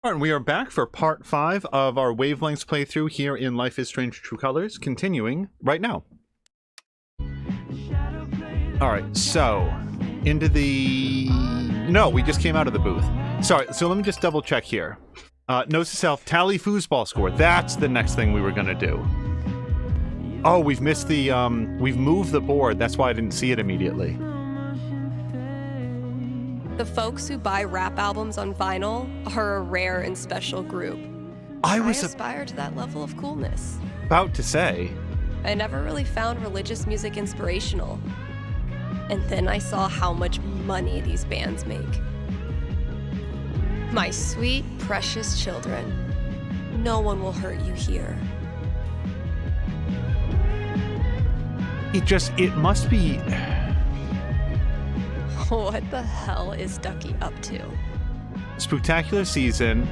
All right, we are back for part 5 of our Wavelengths playthrough here in Life is Strange True Colors, continuing right now. All right, so into the... No, we just came out of the booth. Sorry, so let me just double check here. Notes to self, tally foosball score. That's the next thing we were going to do. Oh, we've missed the... we've moved the board. That's why I didn't see it immediately. The folks who buy rap albums on vinyl are a rare and special group. I aspire to that level of coolness. About to say. I never really found religious music inspirational. And then I saw how much money these bands make. My sweet, precious children, no one will hurt you here. It must be... What the hell is Ducky up to? Spooktacular season,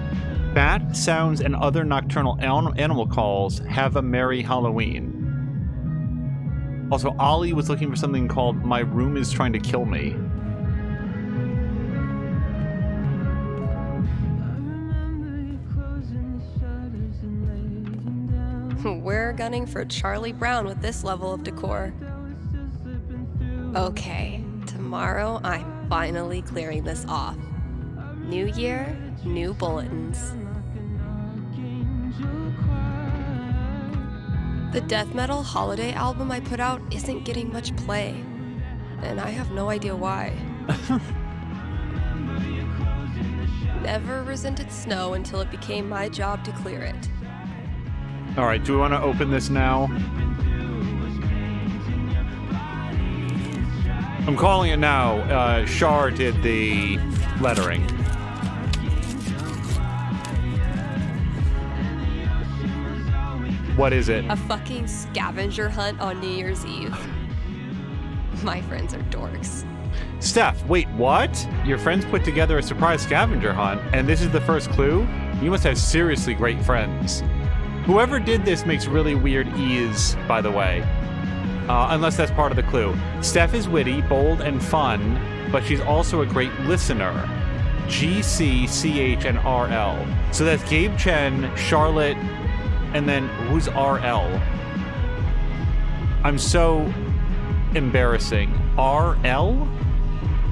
bat sounds and other nocturnal animal calls. Have a merry Halloween. Also, Ollie was looking for something called My Room is Trying to Kill Me. We're gunning for Charlie Brown with this level of decor. Okay. Tomorrow, I'm finally clearing this off. New year, new bulletins. The death metal holiday album I put out isn't getting much play, and I have no idea why. Never resented snow until it became my job to clear it. All right, do we want to open this now? I'm calling it now. Shar did the lettering. What is it? A fucking scavenger hunt on New Year's Eve. My friends are dorks. Steph, wait, what? Your friends put together a surprise scavenger hunt, and this is the first clue? You must have seriously great friends. Whoever did this makes really weird E's, by the way. Unless that's part of the clue. Steph is witty, bold, and fun, but she's also a great listener. G, C, C, H, and R, L. So that's Gabe Chen, Charlotte, and then who's R, L? I'm so embarrassing. R, L?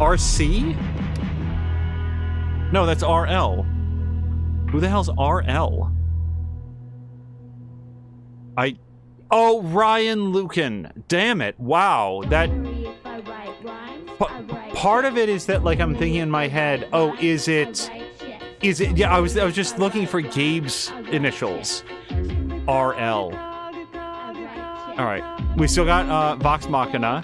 R, C? No, that's R, L. Who the hell's R, L? Oh, Ryan Lucan. Damn it. Wow. That... Part of it is that, like, I'm thinking in my head, oh, is it... Yeah, I was just looking for Gabe's initials. RL. Alright. We still got Vox Machina.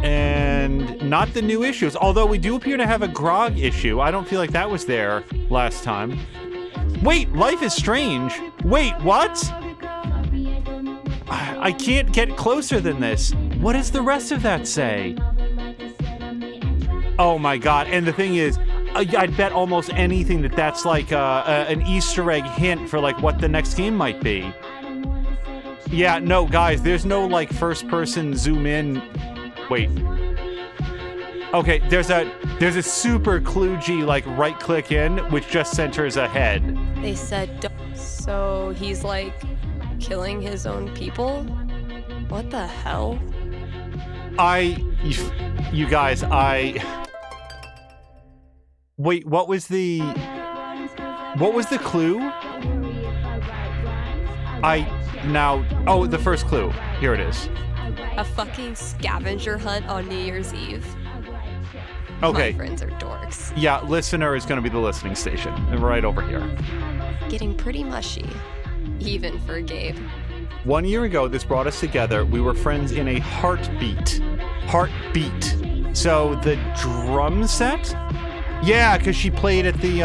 And not the new issues. Although we do appear to have a Grog issue. I don't feel like that was there last time. Wait, Life is Strange. Wait, what? I can't get closer than this. What does the rest of that say? Oh my god, and the thing is, I'd bet almost anything that that's like an Easter egg hint for like what the next game might be. Yeah, no, guys, there's no like first person zoom in. Wait. Okay, there's a super kludgy like right click in, which just centers a head. They said, so he's like killing his own people? What the hell? You guys, wait, what was the clue? Oh, the first clue. Here it is. A fucking scavenger hunt on New Year's Eve. Okay. My friends are dorks. Yeah, listener is going to be the listening station. Right over here. Getting pretty mushy. Even for Gabe. 1 year ago, this brought us together. We were friends in a heartbeat. Heartbeat. So the drum set? Yeah, because she played at the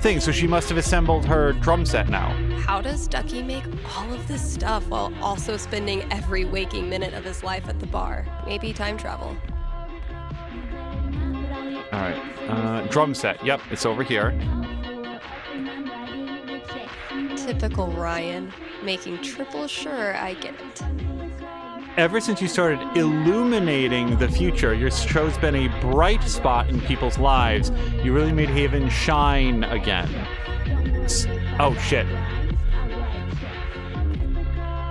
thing, so she must have assembled her drum set now. How does Ducky make all of this stuff while also spending every waking minute of his life at the bar? Maybe time travel. All right. Drum set. Yep, it's over here. Typical Ryan, making triple sure I get it. Ever since you started illuminating the future, your show's been a bright spot in people's lives. You really made Haven shine again. Oh, shit.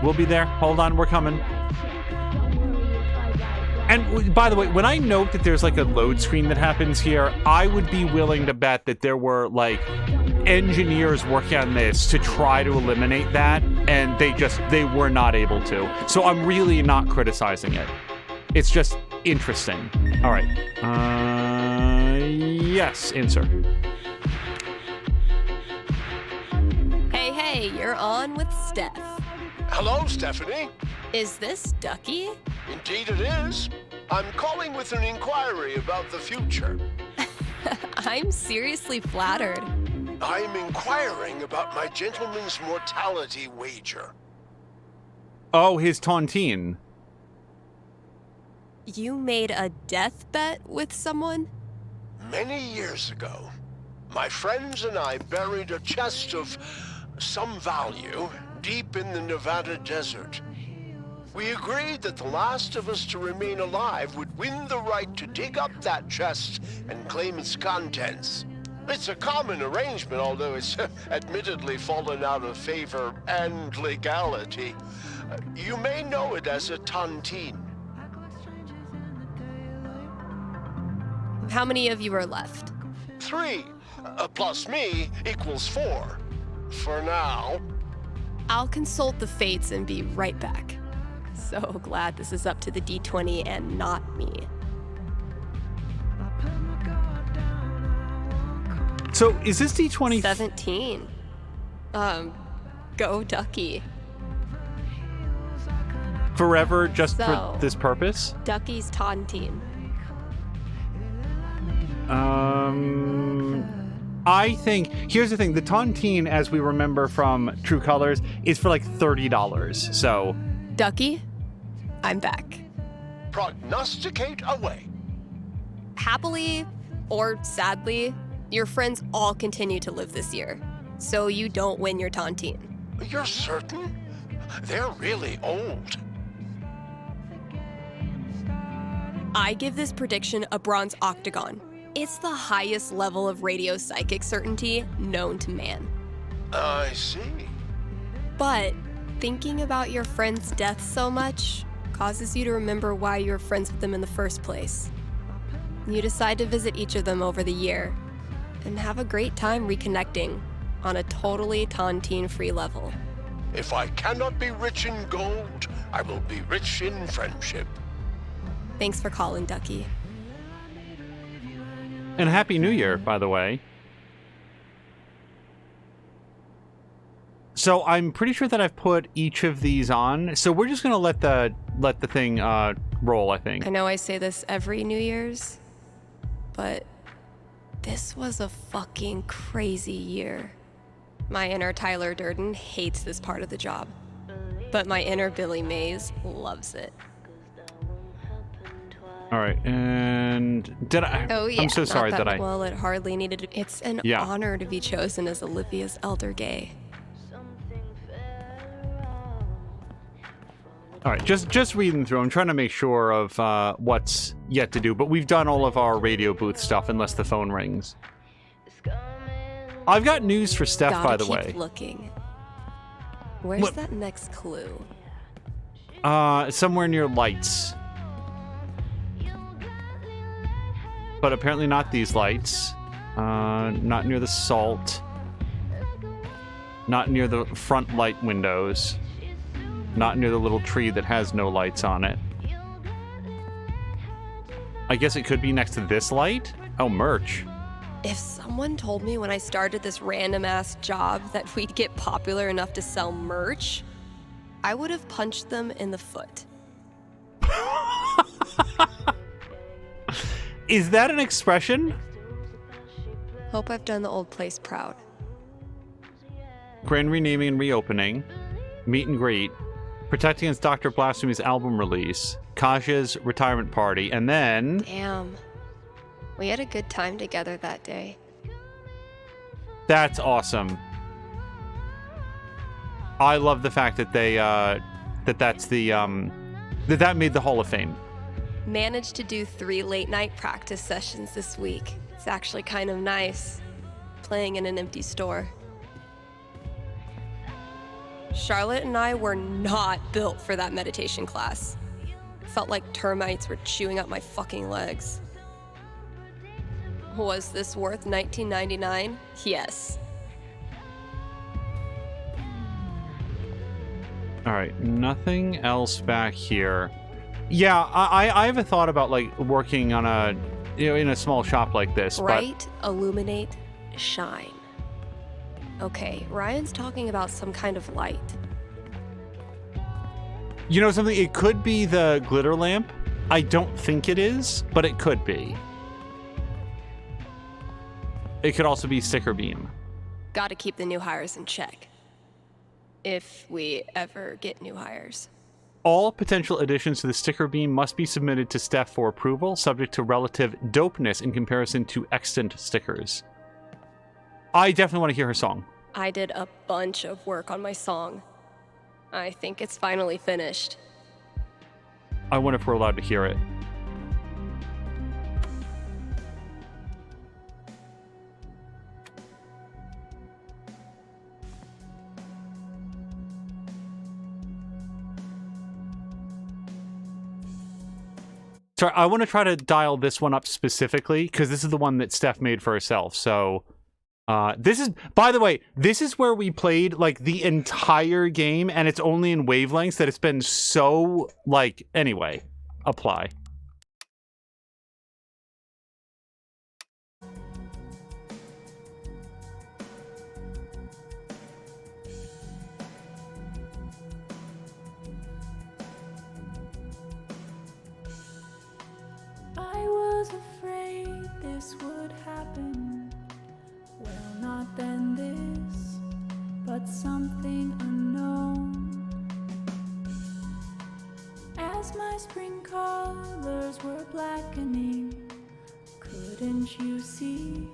We'll be there. Hold on, we're coming. And by the way, when I note that there's like a load screen that happens here, I would be willing to bet that there were like engineers working on this to try to eliminate that, and they were not able to. So I'm really not criticizing it. It's just interesting. All right. Yes, insert. Hey, you're on with Steph. Hello, Stephanie. Is this Ducky? Indeed it is. I'm calling with an inquiry about the future. I'm seriously flattered. I'm inquiring about my gentleman's mortality wager. Oh, his tontine. You made a death bet with someone? Many years ago, my friends and I buried a chest of some value deep in the Nevada desert. We agreed that the last of us to remain alive would win the right to dig up that chest and claim its contents. It's a common arrangement, although it's admittedly fallen out of favor and legality. You may know it as a tontine. How many of you are left? 3, plus me equals 4. For now. I'll consult the fates and be right back. So glad this is up to the D20 and not me. So is this D20? 17. Go Ducky. Forever just So, for this purpose? Ducky's tontine. I think, here's the thing, the tontine, as we remember from True Colors, is for like $30. So, Ducky, I'm back. Prognosticate away. Happily or sadly, your friends all continue to live this year, so you don't win your tontine. You're certain? They're really old. I give this prediction a bronze octagon. It's the highest level of radio psychic certainty known to man. I see. But thinking about your friend's death so much causes you to remember why you were friends with them in the first place. You decide to visit each of them over the year and have a great time reconnecting on a totally tontine-free level. If I cannot be rich in gold, I will be rich in friendship. Thanks for calling, Ducky. and Happy New Year, by the way. So I'm pretty sure that I've put each of these on. So we're just gonna let the thing roll, I think. I know I say this every New Year's, but this was a fucking crazy year. My inner Tyler Durden hates this part of the job, but my inner Billy Mays loves it. All right, and did I? Oh yeah. I'm so sorry that I. Well, it hardly needed to. It's an honor to be chosen as Olivia's elder gay. All right, just reading through. I'm trying to make sure of what's yet to do, but we've done all of our radio booth stuff, unless the phone rings. I've got news for Steph, by the way. Keep looking. Where's that next clue? Somewhere near lights. But apparently not these lights. Not near the salt. Not near the front light windows. Not near the little tree that has no lights on it. I guess it could be next to this light? Oh, merch. If someone told me when I started this random-ass job that we'd get popular enough to sell merch, I would have punched them in the foot. Is that an expression? Hope I've done the old place proud. Grand renaming and reopening. Meet and greet. Protect Against Dr. Blasphemy's album release. Kaja's retirement party. And then... Damn. We had a good time together that day. That's awesome. I love the fact that they, that's the That made the Hall of Fame. Managed to do 3 late-night practice sessions this week. It's actually kind of nice, playing in an empty store. Charlotte and I were not built for that meditation class. Felt like termites were chewing up my fucking legs. Was this worth $19.99? Yes. All right, nothing else back here. Yeah, I have a thought about like working on a, in a small shop like this. Bright, illuminate, shine. Okay, Ryan's talking about some kind of light. You know something? It could be the glitter lamp. I don't think it is, but it could be. It could also be sticker beam. Gotta keep the new hires in check. If we ever get new hires. All potential additions to the sticker beam must be submitted to Steph for approval, subject to relative dopeness in comparison to extant stickers. I definitely want to hear her song. I did a bunch of work on my song. I think it's finally finished. I wonder if we're allowed to hear it. Sorry, I want to try to dial this one up specifically, because this is the one that Steph made for herself. So, this is, by the way, this is where we played, like, the entire game, and it's only in wavelengths that it's been so, like, anyway, apply. I was afraid this would happen. Well, not then this, but something unknown. As my spring colors were blackening, couldn't you see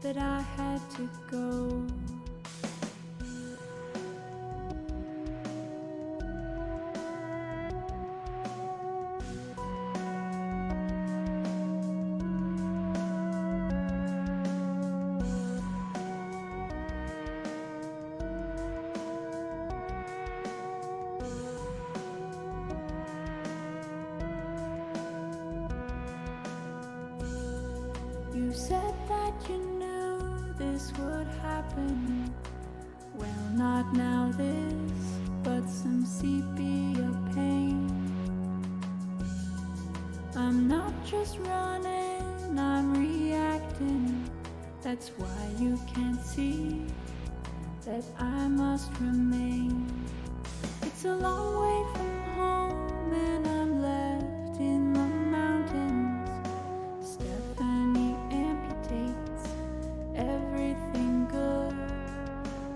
that I had to go? You said that you knew this would happen. Well, not now this, but some sepia pain. I'm not just running, I'm reacting. That's why you can't see that I must remain. It's a long way from home and I'm left in the mountains. Stephanie amputates everything good,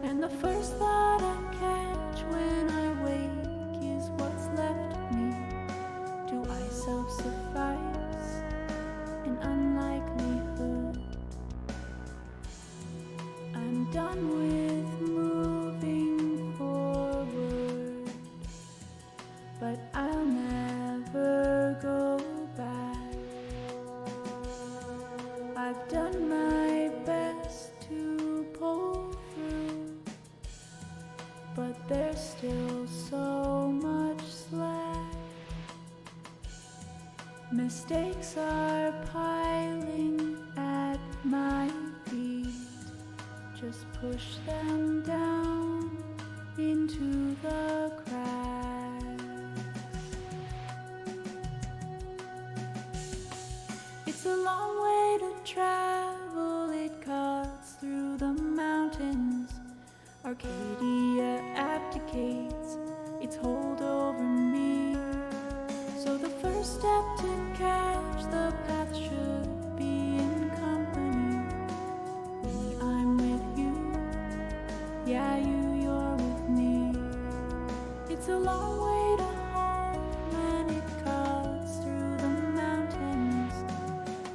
and the first thought I catch when I wake is what's left of me. Do I self-suffice in unlikelihood? I'm done with moving forward, but I'll never go back. I've done my best to pull through, but there's still so much slack. Mistakes are piling at my feet. Just push them down into the cracks. It's a long way to travel, it cuts through the mountains. Arcadia abdicates its hold over me. So the first step to catch the path should be in company. Me, I'm with you. Yeah, you're with me. It's a long way to home and it cuts through the mountains.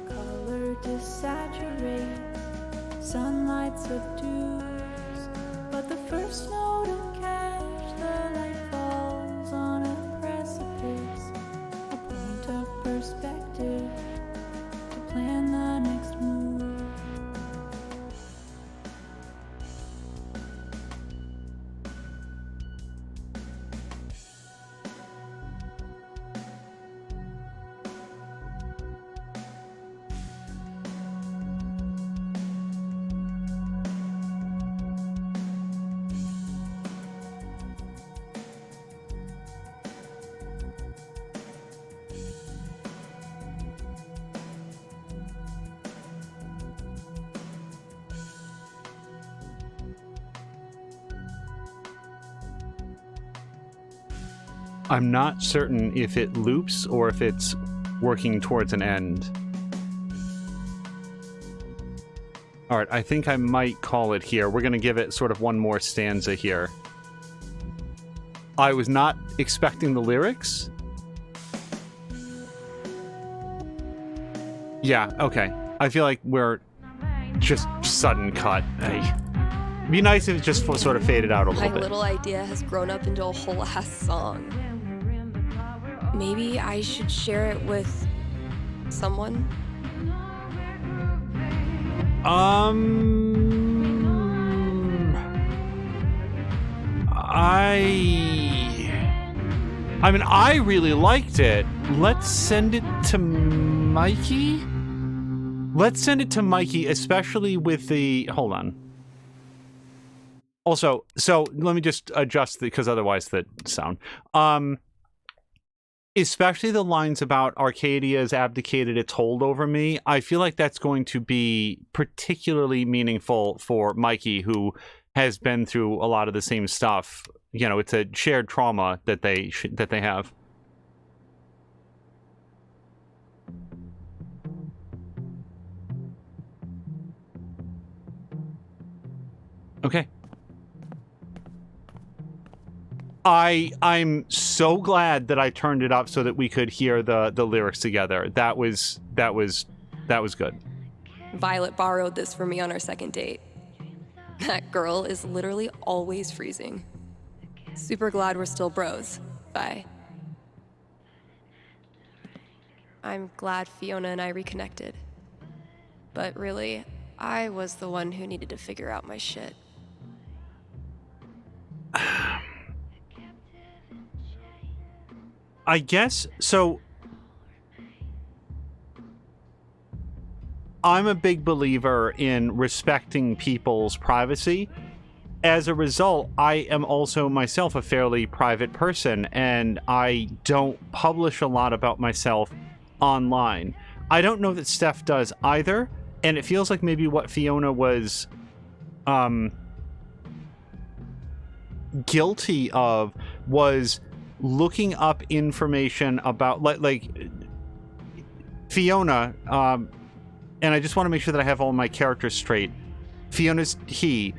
Color desaturates, sunlight subdues, but the first snow to catch the light falls on a precipice. expensive to plan the next move. I'm not certain if it loops or if it's working towards an end. All right, I think I might call it here. We're going to give it sort of one more stanza here. I was not expecting the lyrics. Yeah, okay. I feel like we're just sudden cut. Hey. It'd be nice if it just sort of faded out a little My bit. little idea has grown up into a whole ass song. Maybe I should share it with someone? I mean, I really liked it. Let's send it to Mikey? Let's send it to Mikey, especially with the... Hold on. Also, so let me just adjust because otherwise the sound. Especially the lines about Arcadia's abdicated its hold over me. I feel like that's going to be particularly meaningful for Mikey, who has been through a lot of the same stuff. You know, it's a shared trauma that they have. Okay. I'm so glad that I turned it up so that we could hear the lyrics together. That was good. Violet borrowed this for me on our second date. That girl is literally always freezing. Super glad we're still bros. Bye. I'm glad Fiona and I reconnected. But really, I was the one who needed to figure out my shit. I guess, so I'm a big believer in respecting people's privacy. As a result, I am also myself a fairly private person, and I don't publish a lot about myself online. I don't know that Steph does either, and it feels like maybe what Fiona was guilty of was looking up information about like Fiona, and I just want to make sure that I have all my characters straight. Fiona's he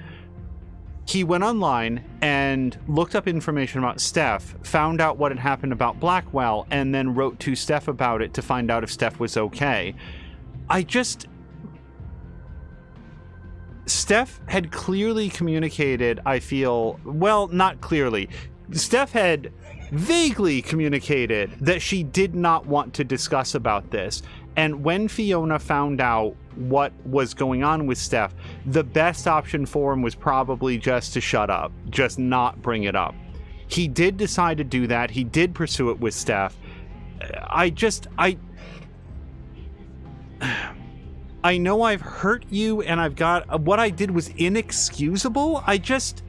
went online and looked up information about Steph, found out what had happened about Blackwell, and then wrote to Steph about it to find out if Steph was okay. Steph had clearly communicated, I feel, well, not clearly. Steph had vaguely communicated that she did not want to discuss about this. And when Fiona found out what was going on with Steph, the best option for him was probably just to shut up, just not bring it up. He did decide to do that. He did pursue it with Steph. I know I've hurt you, and I've got... What I did was inexcusable. I guess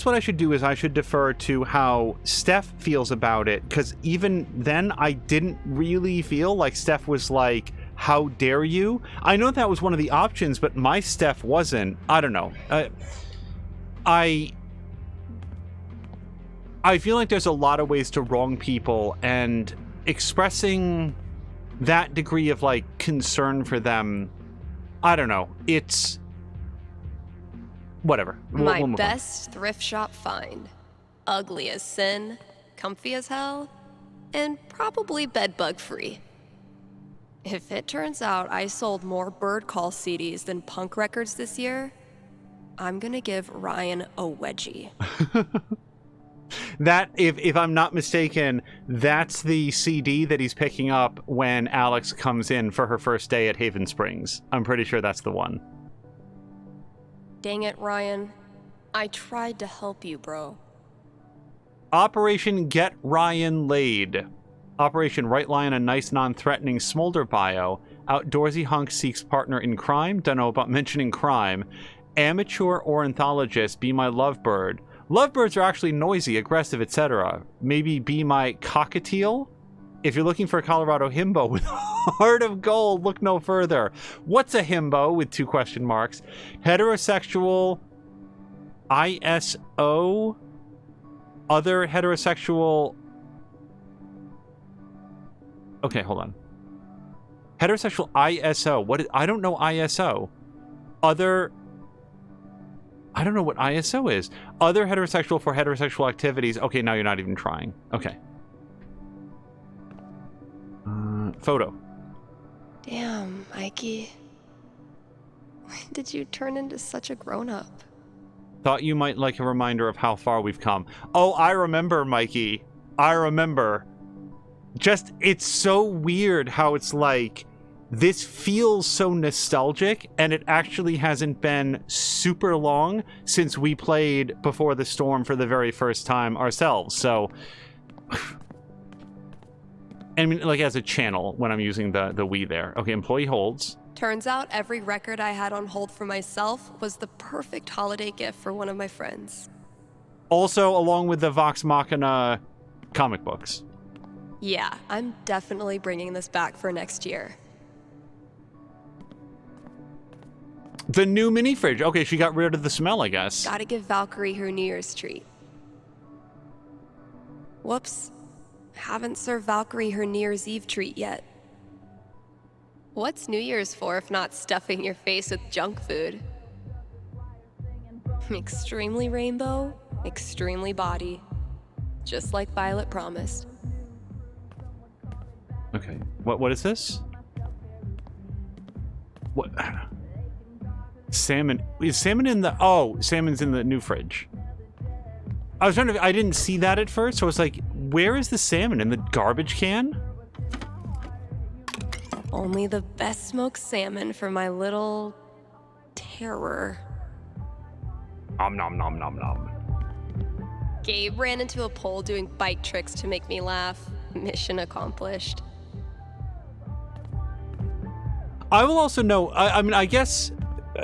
what I should do is I should defer to how Steph feels about it, because even then I didn't really feel like Steph was like, how dare you? I know that was one of the options, but my Steph wasn't. I don't know. I feel like there's a lot of ways to wrong people, and expressing that degree of like concern for them, I don't know. It's whatever. My we'll best thrift shop find. Ugly as sin, comfy as hell, and probably bedbug free. If it turns out I sold more Bird Call CDs than punk records this year, I'm gonna give Ryan a wedgie. That, if I'm not mistaken, that's the CD that he's picking up when Alex comes in for her first day at Haven Springs. I'm pretty sure that's the one. Dang it, Ryan. I tried to help you, bro. Operation Get Ryan Laid. Operation Right Line, a nice non-threatening smolder bio. Outdoorsy hunk seeks partner in crime. Don't know about mentioning crime. Amateur ornithologist, be my lovebird. Lovebirds are actually noisy, aggressive, etc. Maybe be my cockatiel? If you're looking for a Colorado himbo with a heart of gold, look no further. What's a himbo with 2 question marks? Heterosexual ISO? Other heterosexual... Okay, hold on. Heterosexual ISO. What is... I don't know ISO. Other... I don't know what ISO is. Other heterosexual for heterosexual activities. Okay, now you're not even trying. Okay. Photo. Damn, Mikey. When did you turn into such a grown-up? Thought you might like a reminder of how far we've come. Oh, I remember, Mikey. I remember. Just, it's so weird how it's like, this feels so nostalgic, and it actually hasn't been super long since we played Before the Storm for the very first time ourselves. So, I mean, like as a channel when I'm using the Wii there. Okay, employee holds. Turns out every record I had on hold for myself was the perfect holiday gift for one of my friends. Also, along with the Vox Machina comic books. Yeah, I'm definitely bringing this back for next year. The new mini fridge. Okay, she got rid of the smell, I guess. Gotta give Valkyrie her New Year's treat. Whoops. Haven't served Valkyrie her New Year's Eve treat yet. What's New Year's for if not stuffing your face with junk food? Extremely rainbow, extremely body. Just like Violet promised. Okay, what is this? What? Salmon. Is salmon in the... Oh, salmon's in the new fridge. I was trying to... I didn't see that at first, so I was like, where is the salmon? In the garbage can? Only the best smoked salmon for my little... terror. Nom nom nom nom nom. Gabe ran into a pole doing bike tricks to make me laugh. Mission accomplished. I will also know... I mean, I guess...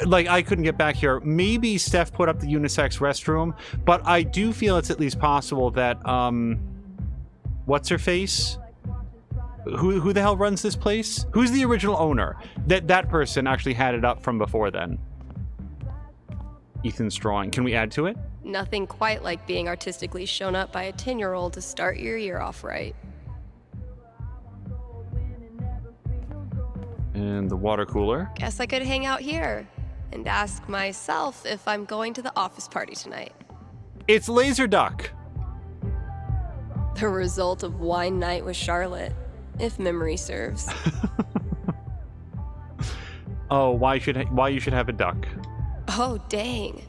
Like, I couldn't get back here. Maybe Steph put up the unisex restroom, but I do feel it's at least possible that, what's her face? Who the hell runs this place? Who's the original owner? That person actually had it up from before then. Ethan's drawing. Can we add to it? Nothing quite like being artistically shown up by a 10-year-old to start your year off right. And the water cooler. Guess I could hang out here and ask myself if I'm going to the office party tonight. It's Laser Duck. The result of wine night with Charlotte, if memory serves. Oh, why you should have a duck? Oh, dang.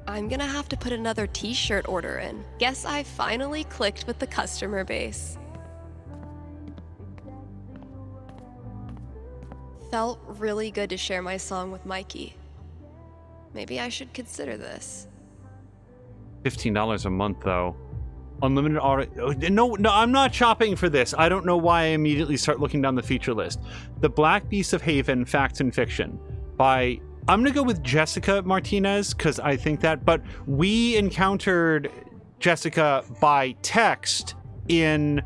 I'm gonna have to put another t-shirt order in. Guess I finally clicked with the customer base. Felt really good to share my song with Mikey. Maybe I should consider this. $15 a month, though. Unlimited auto... No, I'm not shopping for this. I don't know why I immediately start looking down the feature list. The Black Beast of Haven, Facts and Fiction. By... I'm going to go with Jessica Martinez, because I think that... But we encountered Jessica by text in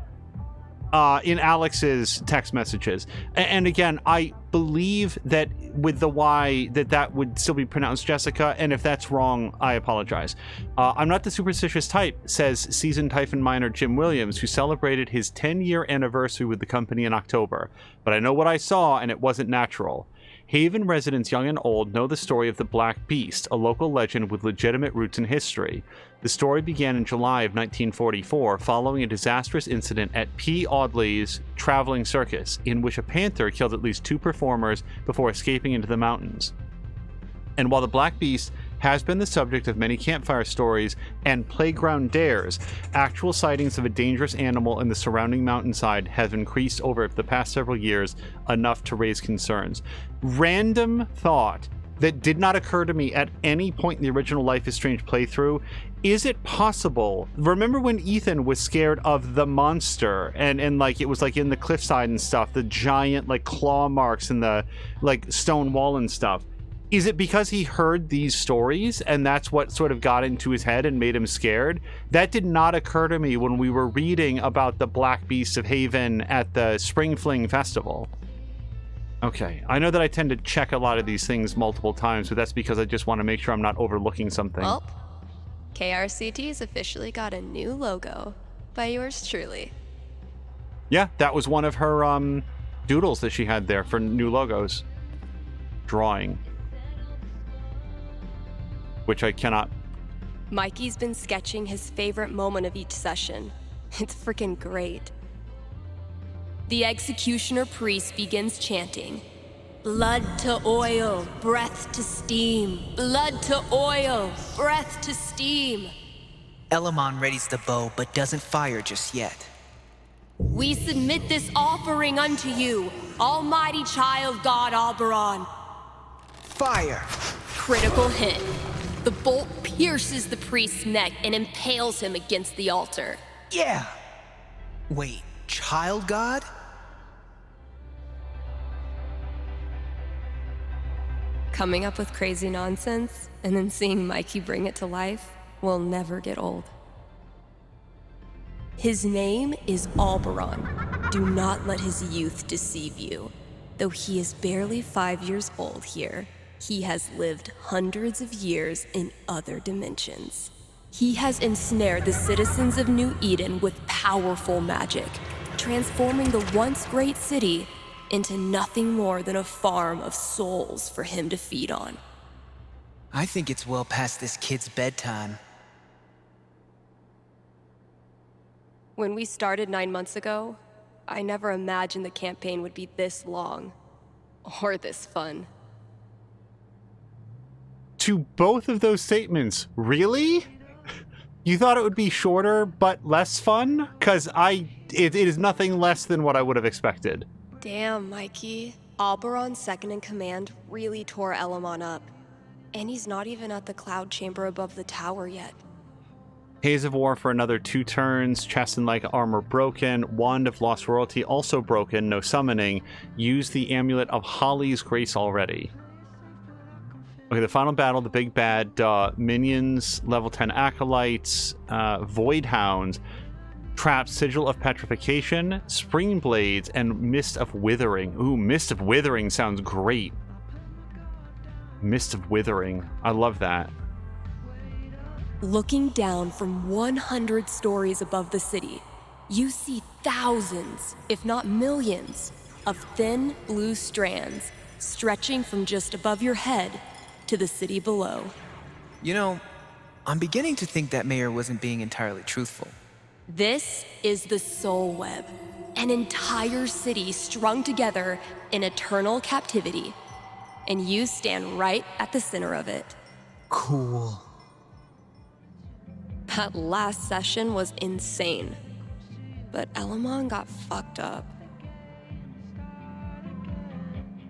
Alex's text messages. And again, I believe that with the Y that would still be pronounced Jessica, and if that's wrong, I apologize. I'm not the superstitious type, says seasoned Typhon miner Jim Williams, who celebrated his 10-year anniversary with the company in October. But I know what I saw, and it wasn't natural. Haven residents young and old know the story of the Black Beast, a local legend with legitimate roots in history. The story began in July of 1944, following a disastrous incident at P. Audley's traveling circus, in which a panther killed at least 2 performers before escaping into the mountains. And while the Black Beast has been the subject of many campfire stories and playground dares. Actual sightings of a dangerous animal in the surrounding mountainside have increased over the past several years, enough to raise concerns. Random thought that did not occur to me at any point in the original Life is Strange playthrough. Is it possible? Remember when Ethan was scared of the monster and like it was like in the cliffside and stuff, the giant like claw marks and the like stone wall and stuff? Is it because he heard these stories and that's what sort of got into his head and made him scared? That did not occur to me when we were reading about the Black Beast of Haven at the Spring Fling Festival. Okay, I know that I tend to check a lot of these things multiple times, but that's because I just want to make sure I'm not overlooking something. Well, KRCT's officially got a new logo by yours truly. Yeah, that was one of her doodles that she had there for new logos. Drawing. Which I cannot... Mikey's been sketching his favorite moment of each session. It's freaking great. The executioner priest begins chanting, "Blood to oil, breath to steam. Blood to oil, breath to steam." Elamon readies the bow, but doesn't fire just yet. "We submit this offering unto you, almighty child god Oberon." Fire! Critical hit. The bolt pierces the priest's neck and impales him against the altar. Yeah! Wait, child god? Coming up with crazy nonsense and then seeing Mikey bring it to life will never get old. His name is Oberon. Do not let his youth deceive you. Though he is barely 5 years old here, he has lived hundreds of years in other dimensions. He has ensnared the citizens of New Eden with powerful magic, transforming the once great city into nothing more than a farm of souls for him to feed on. I think it's well past this kid's bedtime. When we started 9 months ago, I never imagined the campaign would be this long, or this fun. To both of those statements, really? You thought it would be shorter but less fun? Because it is nothing less than what I would have expected. Damn, Mikey. Oberon's second in command really tore Elamon up. And he's not even at the cloud chamber above the tower yet. Haze of War for another 2 turns, chest and leg armor broken, Wand of Lost Royalty also broken, no summoning. Use the Amulet of Holly's Grace already. Okay, the final battle, the big bad, minions, level 10 acolytes, void hounds, traps, sigil of petrification, spring blades, and mist of withering. Ooh, mist of withering sounds great. Mist of withering, I love that. Looking down from 100 stories above the city, you see thousands, if not millions, of thin blue strands stretching from just above your head to the city below. You know, I'm beginning to think that mayor wasn't being entirely truthful. This is the Soul Web, an entire city strung together in eternal captivity, and you stand right at the center of it. Cool. That last session was insane, but Elamon got fucked up.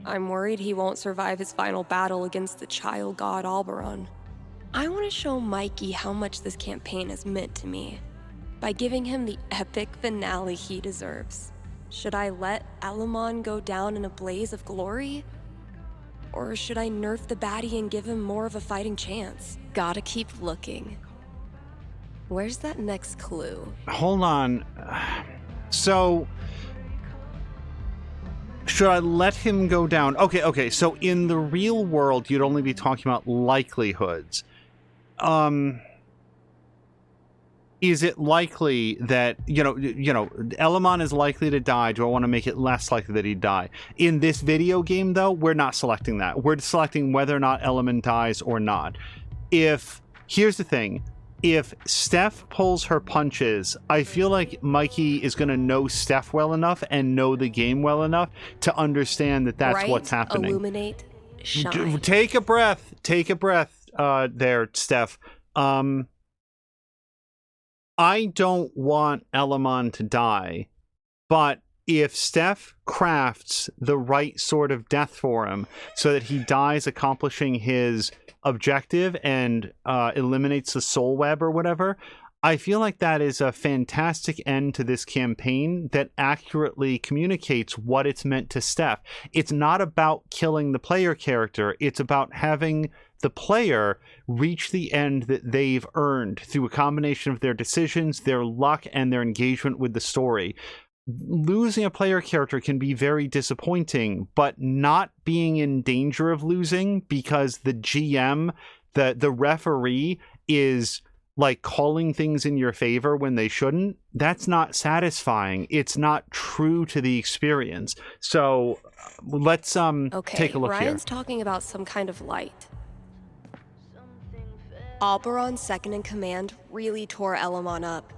I'm worried he won't survive his final battle against the child god Oberon. I want to show Mikey how much this campaign has meant to me by giving him the epic finale he deserves. Should I let Elamon go down in a blaze of glory? Or should I nerf the baddie and give him more of a fighting chance? Gotta keep looking. Where's that next clue? Hold on. So, should I let him go down? Okay, so in the real world, you'd only be talking about likelihoods. Is it likely that, Elamon is likely to die? Do I want to make it less likely that he'd die? In this video game, though, we're not selecting that. We're selecting whether or not Elamon dies or not. Here's the thing. If Steph pulls her punches, I feel like Mikey is going to know Steph well enough and know the game well enough to understand that that's Bright, what's happening. Illuminate, shine. Take a breath. there, Steph. I don't want Elamon to die, but if Steph crafts the right sort of death for him so that he dies accomplishing his objective and eliminates the soul web or whatever, I feel like that is a fantastic end to this campaign that accurately communicates what it's meant to Steph. It's not about killing the player character. It's about having the player reach the end that they've earned through a combination of their decisions, their luck, and their engagement with the story. Losing a player character can be very disappointing, but not being in danger of losing because the GM, the referee, is like calling things in your favor when they shouldn't, that's not satisfying. It's not true to the experience. So let's take a look here. Ryan's talking about some kind of light. Alberon's second in command really tore Elamon up.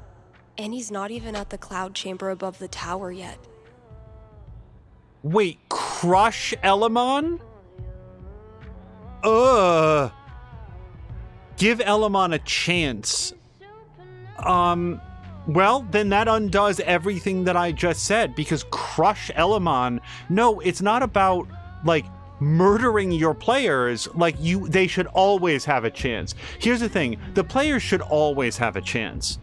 And he's not even at the cloud chamber above the tower yet. Wait, crush Elamon? Give Elamon a chance. Well, then that undoes everything that I just said, because crush Elamon, no, it's not about, like, murdering your players. Like, they should always have a chance. Here's the thing, the players should always have a chance.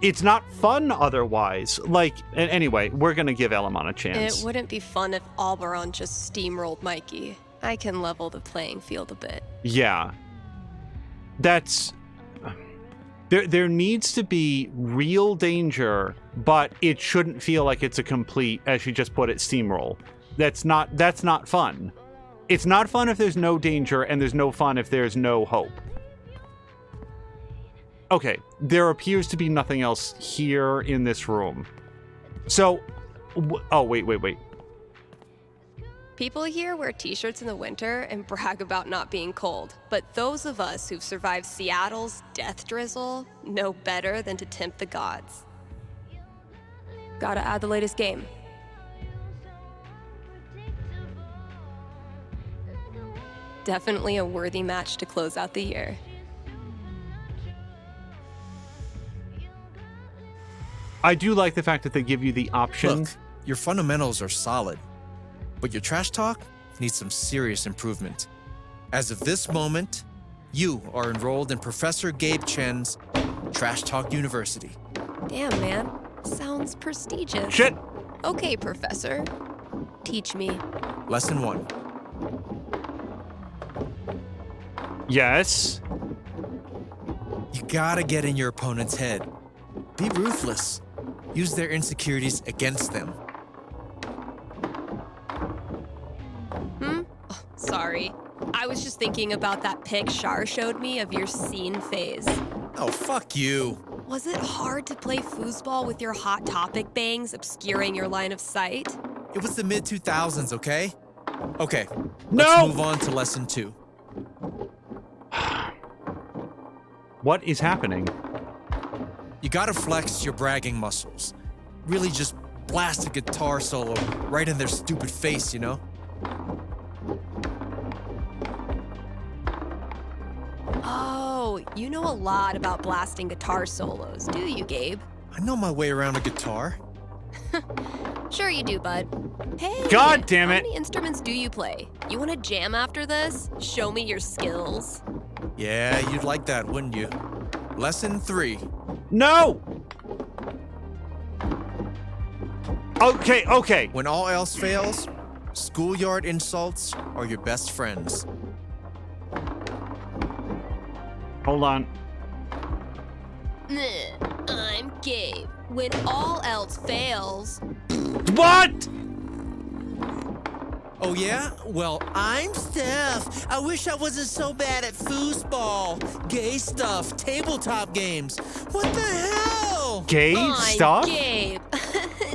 It's not fun otherwise. Like, anyway, we're gonna give Elamon a chance. It wouldn't be fun if Alberon just steamrolled Mikey. I can level the playing field a bit. Yeah. That's... There needs to be real danger, but it shouldn't feel like it's a complete, as she just put it, steamroll. That's not fun. It's not fun if there's no danger, and there's no fun if there's no hope. Okay, there appears to be nothing else here in this room. So, oh, wait. People here wear t-shirts in the winter and brag about not being cold. But those of us who've survived Seattle's death drizzle know better than to tempt the gods. Gotta add the latest game. Definitely a worthy match to close out the year. I do like the fact that they give you the option. Look, your fundamentals are solid, but your trash talk needs some serious improvement. As of this moment, you are enrolled in Professor Gabe Chen's Trash Talk University. Damn, man. Sounds prestigious. Shit! Okay, Professor. Teach me. Lesson 1. Yes? You gotta get in your opponent's head. Be ruthless. Use their insecurities against them. Oh, sorry. I was just thinking about that pic Shar showed me of your scene phase. Oh, fuck you. Was it hard to play foosball with your Hot Topic bangs obscuring your line of sight? It was the mid-2000s, okay? Okay, No! let's move on to lesson 2. What is happening? You gotta flex your bragging muscles. Really just blast a guitar solo right in their stupid face, you know? Oh, you know a lot about blasting guitar solos, do you, Gabe? I know my way around a guitar. Sure you do, bud. Hey, God damn it. How many instruments do you play? You want to jam after this? Show me your skills. Yeah, you'd like that, wouldn't you? Lesson 3. No! Okay. When all else fails, schoolyard insults are your best friends. Hold on. I'm Gabe. When all else fails... What? Oh yeah? Well, I'm Steph. I wish I wasn't so bad at foosball, gay stuff, tabletop games. What the hell? Gay I'm stuff? Gabe.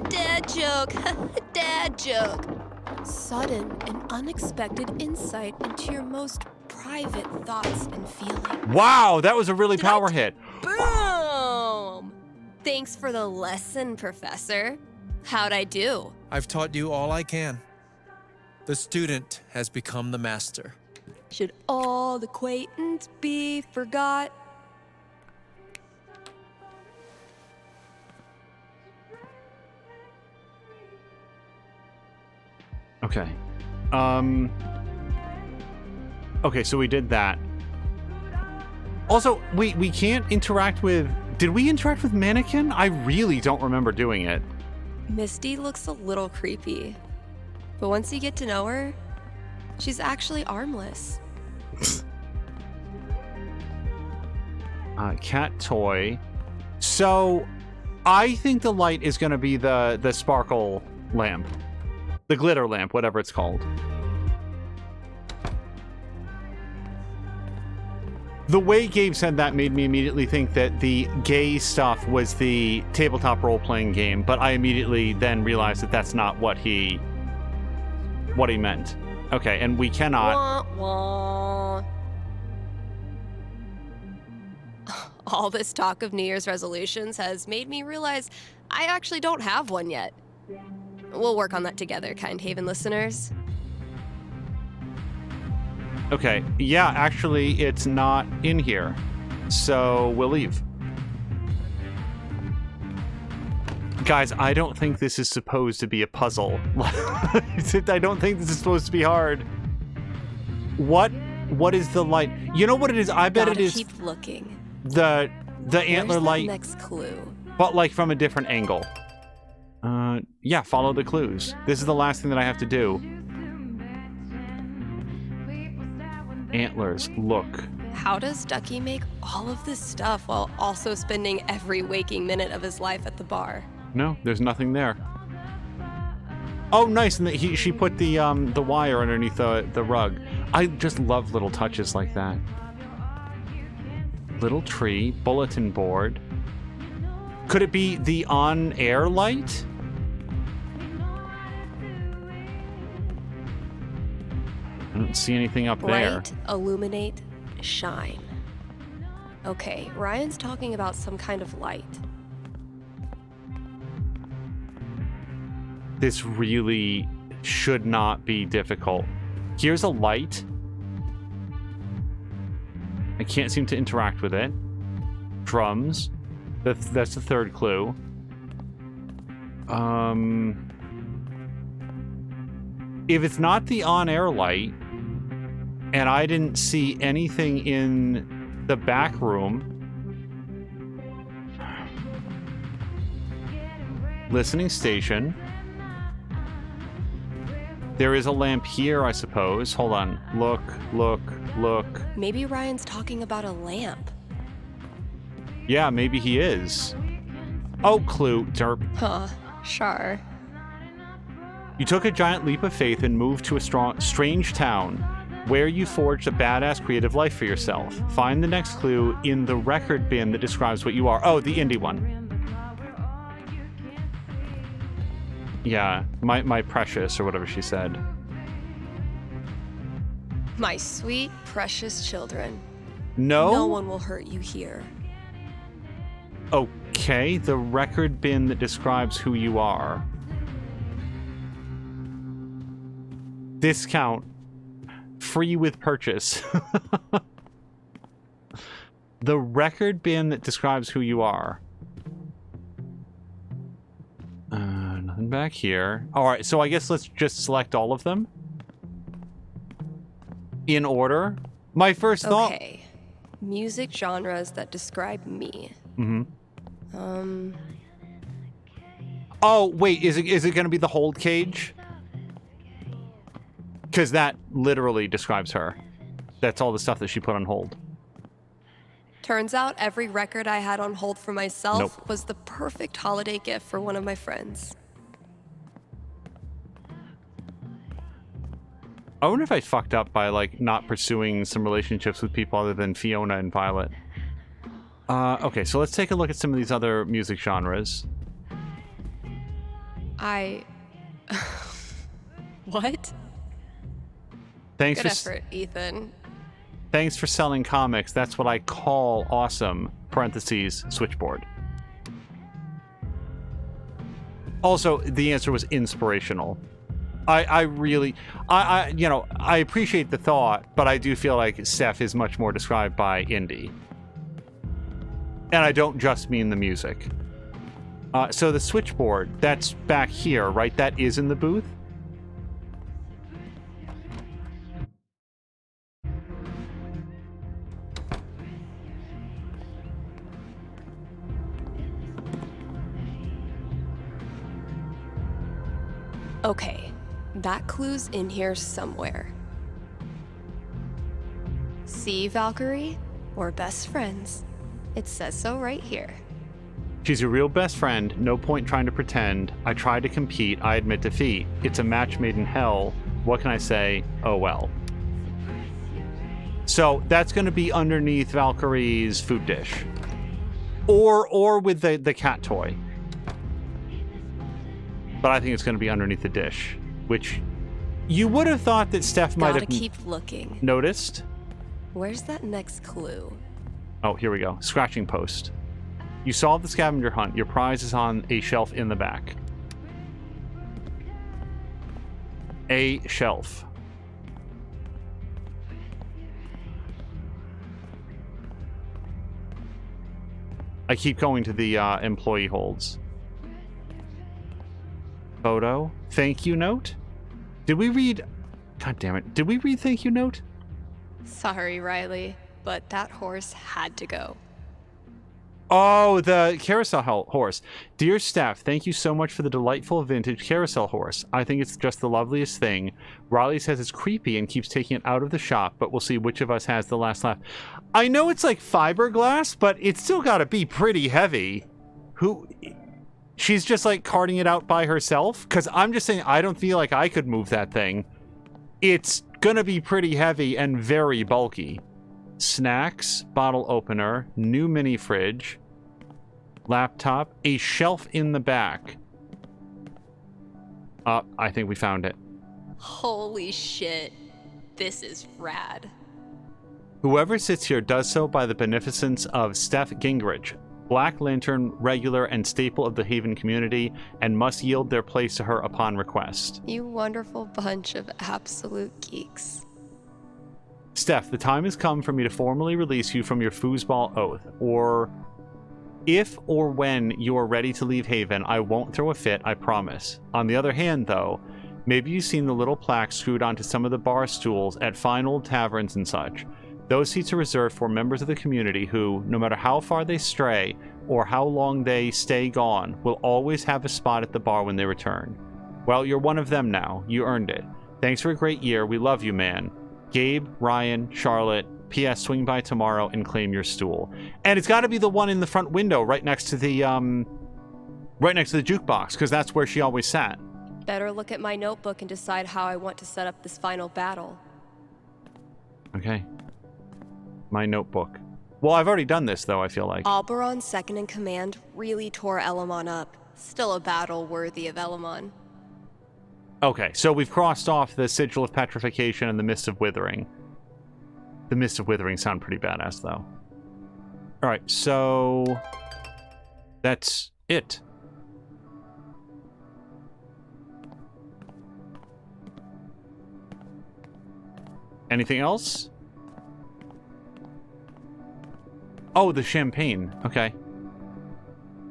Dad joke. Dad joke. Sudden and unexpected insight into your most private thoughts and feelings. Wow, that was a really Did power I hit. Boom! Thanks for the lesson, Professor. How'd I do? I've taught you all I can. The student has become the master. Should old acquaintance be forgot? Okay. Okay, so we did that. Also, we can't interact with... Did we interact with Mannequin? I really don't remember doing it. Misty looks a little creepy. But once you get to know her, she's actually armless. Cat toy. So, I think the light is going to be the sparkle lamp. The glitter lamp, whatever it's called. The way Gabe said that made me immediately think that the gay stuff was the tabletop role-playing game, but I immediately then realized that that's not what he meant. Okay, and we cannot... Wah, wah. All this talk of New Year's resolutions has made me realize I actually don't have one yet. We'll work on that together, Kind Haven listeners. Okay, yeah, actually, it's not in here. So, we'll leave. Guys, I don't think this is supposed to be a puzzle. I don't think this is supposed to be hard. What is the light? You know what it is? I bet it is keep looking. the antler Where's light, the next clue? but like from a different angle. Yeah, follow the clues. This is the last thing that I have to do. Antlers, look. How does Ducky make all of this stuff while also spending every waking minute of his life at the bar? No, there's nothing there. Oh, nice, and she put the wire underneath the rug. I just love little touches like that. Little tree, bulletin board. Could it be the on-air light? I don't see anything up there. Bright, illuminate, shine. Okay, Ryan's talking about some kind of light. This really should not be difficult. Here's a light. I can't seem to interact with it. Drums. That's the third clue. If it's not the on-air light, and I didn't see anything in the back room. Listening station. There is a lamp here, I suppose. Hold on. Look, look, look. Maybe Ryan's talking about a lamp. Yeah, maybe he is. Oh, clue. Derp. Huh, sure. You took a giant leap of faith and moved to a strange town where you forged a badass creative life for yourself. Find the next clue in the record bin that describes what you are. Oh, the indie one. Yeah, my precious, or whatever she said. My sweet, precious children. No? No one will hurt you here. Okay, the record bin that describes who you are. Discount. Free with purchase. The record bin that describes who you are. Nothing back here. Alright, so I guess let's just select all of them. In order. My first thought... Okay. Music genres that describe me. Mm-hmm. Oh, wait, is it going to be the hold cage? Because that literally describes her. That's all the stuff that she put on hold. Turns out every record I had on hold for myself Nope. was the perfect holiday gift for one of my friends. I wonder if I fucked up by, like, not pursuing some relationships with people other than Fiona and Violet. Okay, so let's take a look at some of these other music genres. What? Thanks Good for effort, Ethan. Thanks for selling comics. That's what I call awesome. Parentheses, switchboard. Also, the answer was inspirational. I really, you know, I appreciate the thought, but I do feel like Steph is much more described by Indy. And I don't just mean the music. So the switchboard, that's back here, right? That is in the booth? Okay, that clue's in here somewhere. See, Valkyrie? We're best friends. It says so right here. She's your real best friend, no point trying to pretend. I tried to compete, I admit defeat. It's a match made in hell. What can I say? Oh well. So that's going to be underneath Valkyrie's food dish. Or with the cat toy. But I think it's going to be underneath the dish, which you would have thought that Steph might have keep looking. Noticed. Where's that next clue? Oh, here we go. Scratching post. You solved the scavenger hunt. Your prize is on a shelf in the back. A shelf. I keep going to the employee holds. Photo. Thank you note? Did we read... God damn it. Did we read thank you note? Sorry, Riley, but that horse had to go. Oh, the carousel horse. Dear Steph, thank you so much for the delightful vintage carousel horse. I think it's just the loveliest thing. Riley says it's creepy and keeps taking it out of the shop, but we'll see which of us has the last laugh. I know it's like fiberglass, but it's still got to be pretty heavy. Who... She's just like carting it out by herself? Because I'm just saying I don't feel like I could move that thing. It's gonna be pretty heavy and very bulky. Snacks, bottle opener, new mini fridge, laptop, a shelf in the back. I think we found it. Holy shit. This is rad. Whoever sits here does so by the beneficence of Steph Gingrich, Black Lantern, regular and staple of the Haven community, and must yield their place to her upon request. You wonderful bunch of absolute geeks. Steph, the time has come for me to formally release you from your foosball oath, or if or when you are ready to leave Haven, I won't throw a fit, I promise. On the other hand, though, maybe you've seen the little plaque screwed onto some of the bar stools at fine old taverns and such. Those seats are reserved for members of the community who, no matter how far they stray or how long they stay gone, will always have a spot at the bar when they return. Well, you're one of them now. You earned it. Thanks for a great year. We love you, man. Gabe, Ryan, Charlotte, P.S. Swing by tomorrow and claim your stool. And it's got to be the one in the front window right next to the jukebox, because that's where she always sat. Better look at my notebook and decide how I want to set up this final battle. Okay. My notebook. Well, I've already done this, though, I feel like. Alberon's second in command really tore Elamon up. Still a battle worthy of Elamon. Okay, so we've crossed off the Sigil of Petrification and the Mist of Withering. The Mist of Withering sound pretty badass, though. Alright, so... that's it. Anything else? Oh, the champagne. Okay.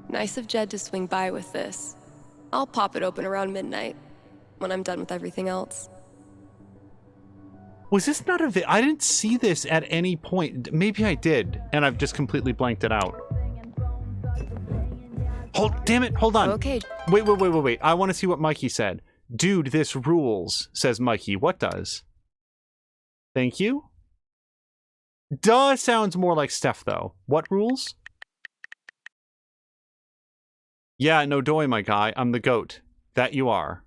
Nice of Jed to swing by with this. I'll pop it open around midnight, when I'm done with everything else. Was this not a I didn't see this at any point. Maybe I did, and I've just completely blanked it out. Damn it, hold on. Okay. Wait. I want to see what Mikey said. Dude, this rules, says Mikey. What does? Thank you? Duh sounds more like Steph, though. What rules? Yeah, no doy, my guy. I'm the goat. That you are.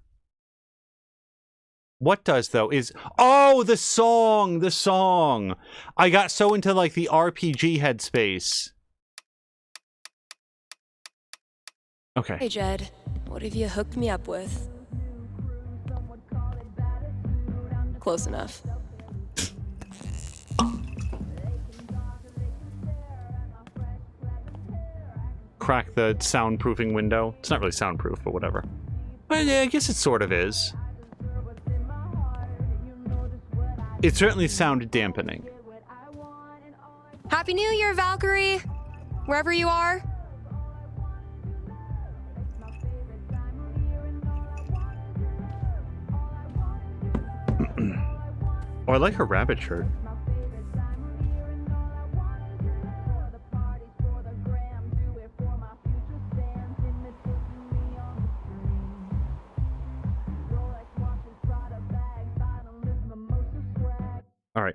What does, though, is... Oh, the song! The song! I got so into, like, the RPG headspace. Okay. Hey, Jed. What have you hooked me up with? Close enough. Crack the soundproofing window. It's not really soundproof, but whatever. But yeah, I guess it sort of is. It certainly sounded dampening. Happy New Year, Valkyrie! Wherever you are. Oh, I like her rabbit shirt. All right.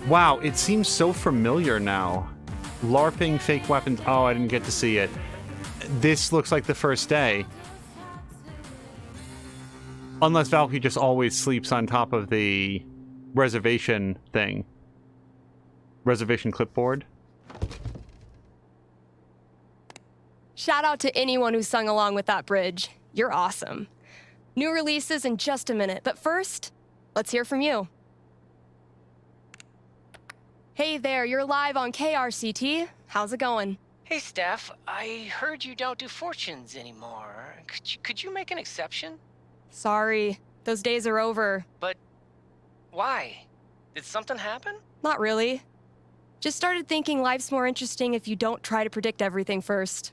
Wow, it seems so familiar now. LARPing, fake weapons. Oh, I didn't get to see it. This looks like the first day. Unless Valkyrie just always sleeps on top of the reservation thing. Reservation clipboard. Shout out to anyone who sung along with that bridge. You're awesome. New releases in just a minute, but first, let's hear from you. Hey there, you're live on KRCT. How's it going? Hey, Steph. I heard you don't do fortunes anymore. Could you make an exception? Sorry, those days are over. But why? Did something happen? Not really. Just started thinking life's more interesting if you don't try to predict everything first.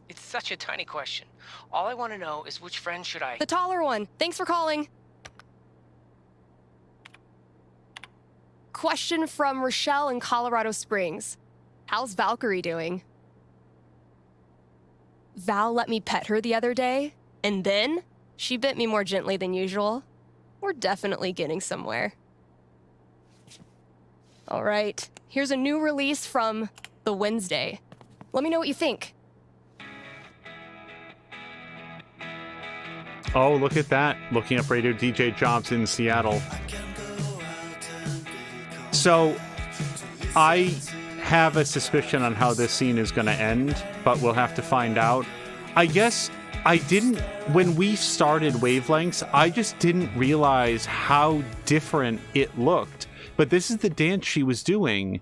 It's such a tiny question. All I want to know is which friend should I... The taller one. Thanks for calling. Question from Rochelle in Colorado Springs. How's Valkyrie doing? Val let me pet her the other day, and then she bit me more gently than usual. We're definitely getting somewhere. All right, here's a new release from The Wednesday. Let me know what you think. Oh, look at that. Looking up radio DJ jobs in Seattle. So, I have a suspicion on how this scene is going to end, but we'll have to find out. I guess I didn't, when we started Wavelengths, I just didn't realize how different it looked. But this is the dance she was doing.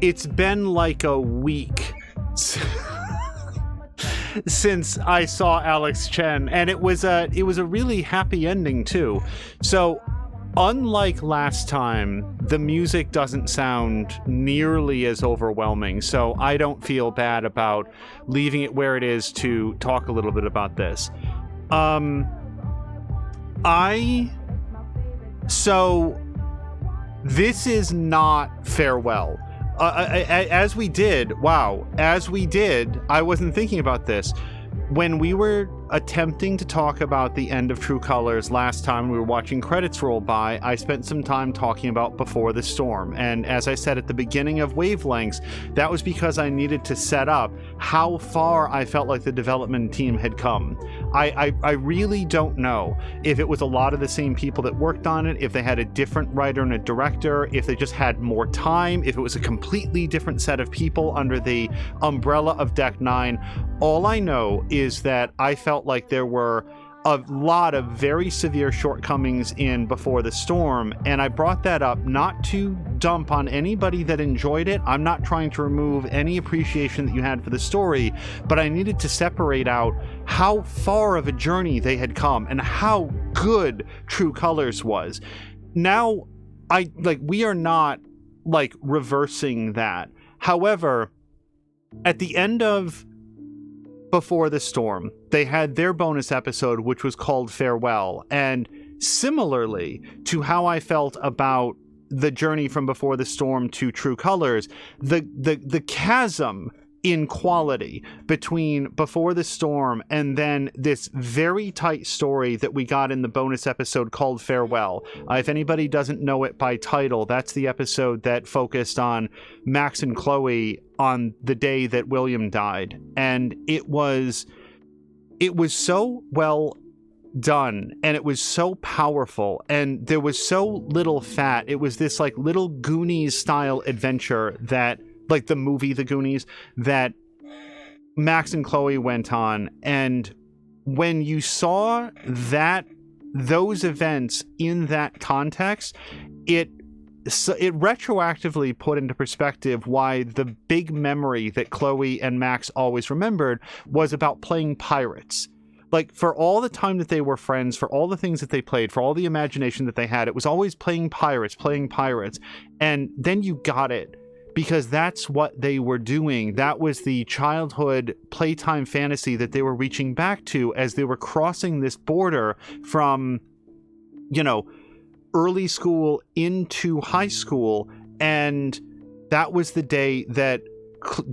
It's been like a week since I saw Alex Chen, and it was a really happy ending too. So, unlike last time, the music doesn't sound nearly as overwhelming, so I don't feel bad about leaving it where it is to talk a little bit about this. So this is not Farewell. As we did, I wasn't thinking about this. When we were attempting to talk about the end of True Colors last time we were watching credits roll by, I spent some time talking about Before the Storm. And as I said at the beginning of Wavelengths, that was because I needed to set up how far I felt like the development team had come. I really don't know if it was a lot of the same people that worked on it, if they had a different writer and a director, if they just had more time, if it was a completely different set of people under the umbrella of Deck 9. All I know is that I felt like there were a lot of very severe shortcomings in Before the Storm, and I brought that up not to dump on anybody that enjoyed it. I'm not trying to remove any appreciation that you had for the story, but I needed to separate out how far of a journey they had come and how good True Colors was. Now, we are not reversing that. However, at the end of Before the Storm, they had their bonus episode, which was called Farewell. And similarly to how I felt about the journey from Before the Storm to True Colors, the chasm in quality between Before the Storm and then this very tight story that we got in the bonus episode called Farewell. If anybody doesn't know it by title, that's the episode that focused on Max and Chloe on the day that William died. And it was so well done, and it was so powerful, and there was so little fat. It was this like little Goonies style adventure that, like the movie The Goonies, that Max and Chloe went on. And when you saw those events in that context, it retroactively put into perspective why the big memory that Chloe and Max always remembered was about playing pirates. Like, for all the time that they were friends, for all the things that they played, for all the imagination that they had, it was always playing pirates. And then you got it, because that's what they were doing. That was the childhood playtime fantasy that they were reaching back to as they were crossing this border from, early school into high school. And that was the day that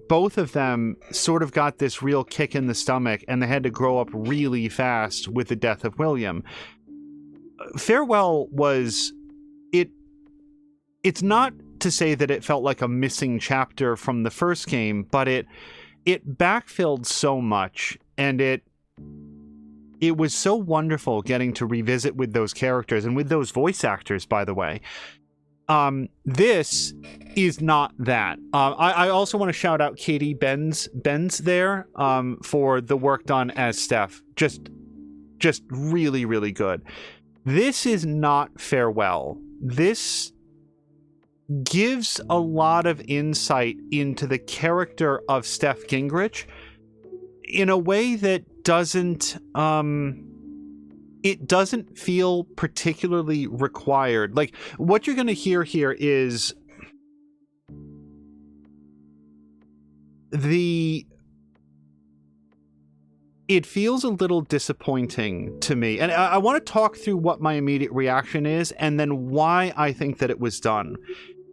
both of them sort of got this real kick in the stomach, and they had to grow up really fast with the death of William. Farewell was it. It's not to say that it felt like a missing chapter from the first game, but it backfilled so much, and it was so wonderful getting to revisit with those characters and with those voice actors, by the way. This is not that. I also want to shout out Katie Benz there for the work done as Steph. Just really, really good. This is not Farewell. This gives a lot of insight into the character of Steph Gingrich in a way that doesn't feel particularly required. Like, what you're going to hear here is it feels a little disappointing to me. And I want to talk through what my immediate reaction is and then why I think that it was done.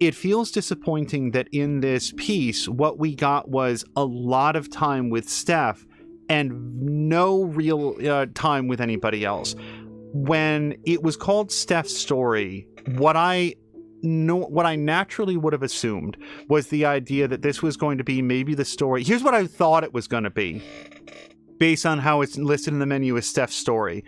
It feels disappointing that in this piece, what we got was a lot of time with Steph and no real time with anybody else. When it was called Steph's Story, what I naturally would have assumed was the idea that this was going to be maybe the story. Here's what I thought it was going to be, based on how it's listed in the menu as Steph's Story.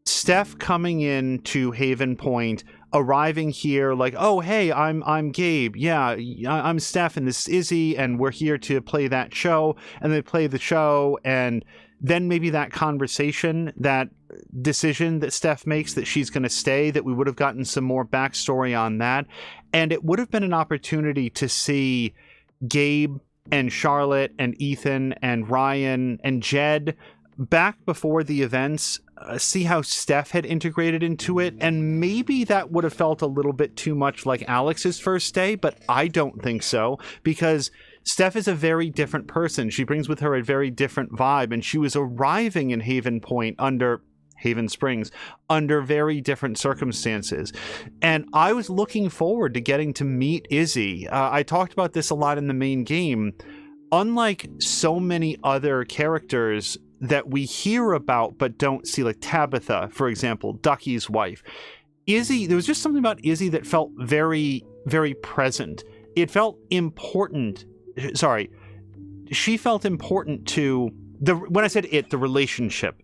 Steph coming in to Haven Point, arriving here like, oh, hey, I'm Gabe. Yeah, I'm Steph, and this is Izzy, and we're here to play that show. And they play the show, and then maybe that conversation, that decision that Steph makes that she's going to stay, that we would have gotten some more backstory on that. And it would have been an opportunity to see Gabe and Charlotte and Ethan and Ryan and Jed back before the events, see how Steph had integrated into it. And maybe that would have felt a little bit too much like Alex's first day, but I don't think so, because Steph is a very different person. She brings with her a very different vibe, and she was arriving in Haven Springs under very different circumstances. And I was looking forward to getting to meet Izzy. I talked about this a lot in the main game. Unlike so many other characters that we hear about but don't see, like Tabitha, for example, Ducky's wife, Izzy, there was just something about Izzy that felt very, very present. It felt important. Sorry. She felt important to when I said it, the relationship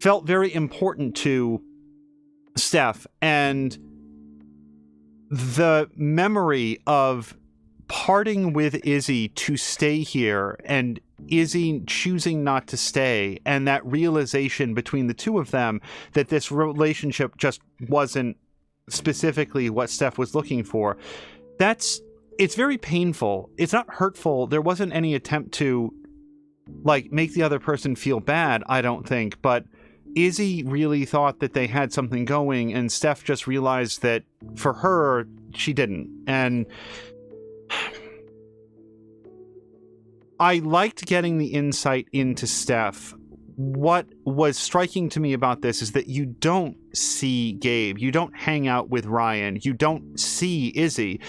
felt very important to Steph, and the memory of parting with Izzy to stay here and Izzy choosing not to stay, and that realization between the two of them that this relationship just wasn't specifically what Steph was looking for. It's very painful. It's not hurtful. There wasn't any attempt to make the other person feel bad, I don't think, but Izzy really thought that they had something going, and Steph just realized that for her, she didn't. And I liked getting the insight into Steph. What was striking to me about this is that you don't see Gabe. You don't hang out with Ryan. You don't see Izzy.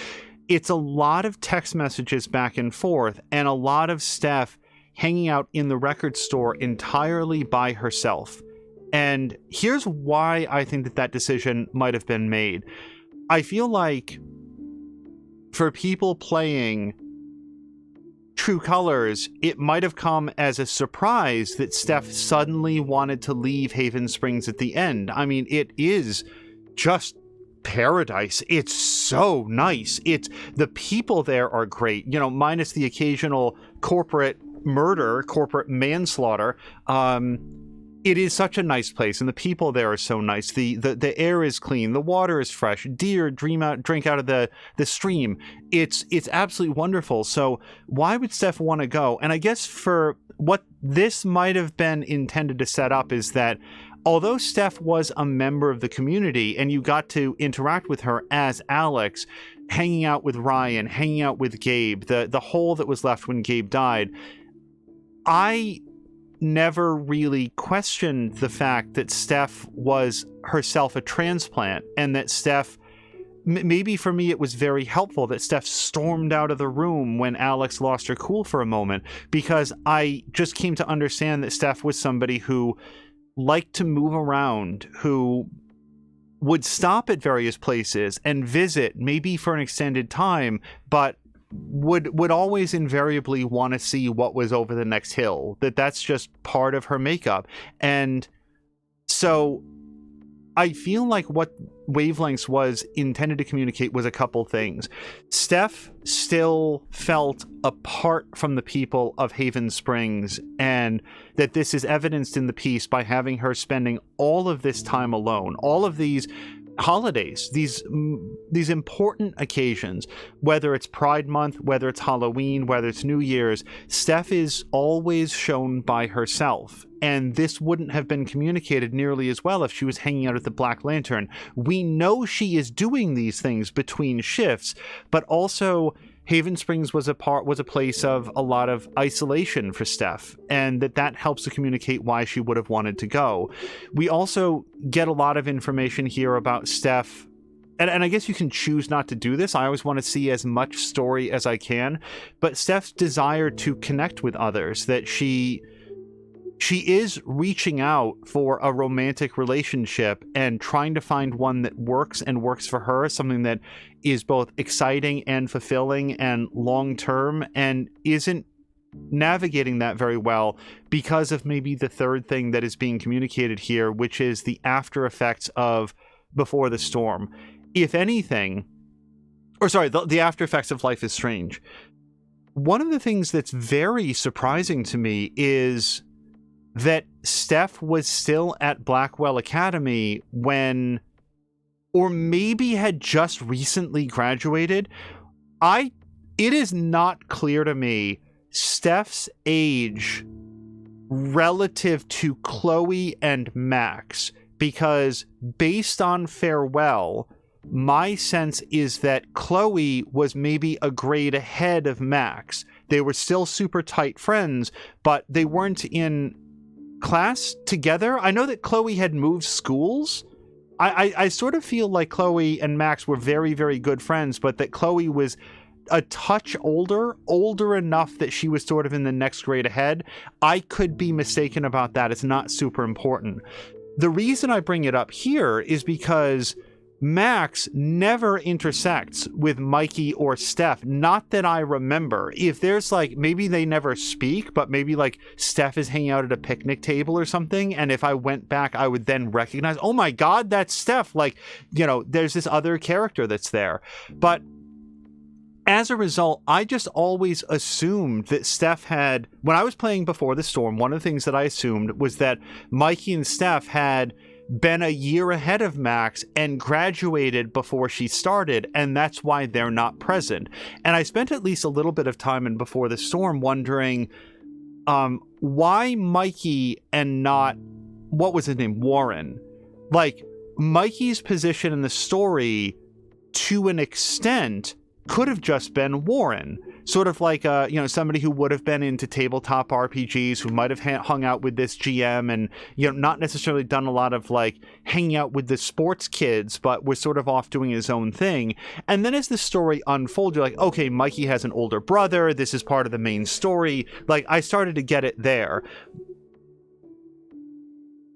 it's a lot of text messages back and forth and a lot of Steph hanging out in the record store entirely by herself. And here's why I think that that decision might have been made. I feel like for people playing True Colors, it might have come as a surprise that Steph suddenly wanted to leave Haven Springs at the end. I mean, it is just paradise. It's so nice. The people there are great, minus the occasional corporate murder, corporate manslaughter. It is such a nice place, and the people there are so nice. The air is clean, the water is fresh, deer drink out of the stream. It's absolutely wonderful. So why would Steph want to go? And I guess for what this might have been intended to set up is that although Steph was a member of the community and you got to interact with her as Alex, hanging out with Ryan, hanging out with Gabe, the hole that was left when Gabe died, I never really questioned the fact that Steph was herself a transplant, and that Steph, maybe for me it was very helpful that Steph stormed out of the room when Alex lost her cool for a moment, because I just came to understand that Steph was somebody who liked to move around, who would stop at various places and visit, maybe for an extended time, but would always invariably want to see what was over the next hill. That's just part of her makeup. And so I feel like what Wavelengths was intended to communicate was a couple things. Steph still felt apart from the people of Haven Springs, and that this is evidenced in the piece by having her spending all of this time alone, all of these holidays, these important occasions, whether it's Pride Month, whether it's Halloween, whether it's New Year's, Steph is always shown by herself. And this wouldn't have been communicated nearly as well if she was hanging out at the Black Lantern. We know she is doing these things between shifts, but also Haven Springs was a place of a lot of isolation for Steph, and that helps to communicate why she would have wanted to go. We also get a lot of information here about Steph, and I guess you can choose not to do this. I always want to see as much story as I can, but Steph's desire to connect with others, that she is reaching out for a romantic relationship and trying to find one that works for her, something that is both exciting and fulfilling and long-term, and isn't navigating that very well because of maybe the third thing that is being communicated here, which is the after effects of Before the Storm. If anything, the after effects of Life is Strange. One of the things that's very surprising to me is that Steph was still at Blackwell Academy when, or maybe had just recently graduated. It is not clear to me Steph's age relative to Chloe and Max, because based on Farewell, my sense is that Chloe was maybe a grade ahead of Max. They were still super tight friends, but they weren't in class together. I know that Chloe had moved schools. I sort of feel like Chloe and Max were very, very good friends, but that Chloe was a touch older enough that she was sort of in the next grade ahead. I could be mistaken about that. It's not super important. The reason I bring it up here is because Max never intersects with Mikey or Steph, not that I remember. If there's maybe they never speak, but maybe Steph is hanging out at a picnic table or something, and if I went back, I would then recognize, oh my god, that's Steph. There's this other character that's there. But as a result, I just always assumed that Steph had, when I was playing Before the Storm, one of the things that I assumed was that Mikey and Steph had been a year ahead of Max and graduated before she started, and that's why they're not present. And I spent at least a little bit of time in Before the Storm wondering why Mikey and not, what was his name, Warren? Mikey's position in the story, to an extent, could have just been Warren. sort of like somebody who would have been into tabletop RPGs, who might have hung out with this GM and not necessarily done a lot of like hanging out with the sports kids, but was sort of off doing his own thing. And then as the story unfolds, you're like, okay, Mikey has an older brother, this is part of the main story. Like, I started to get it there.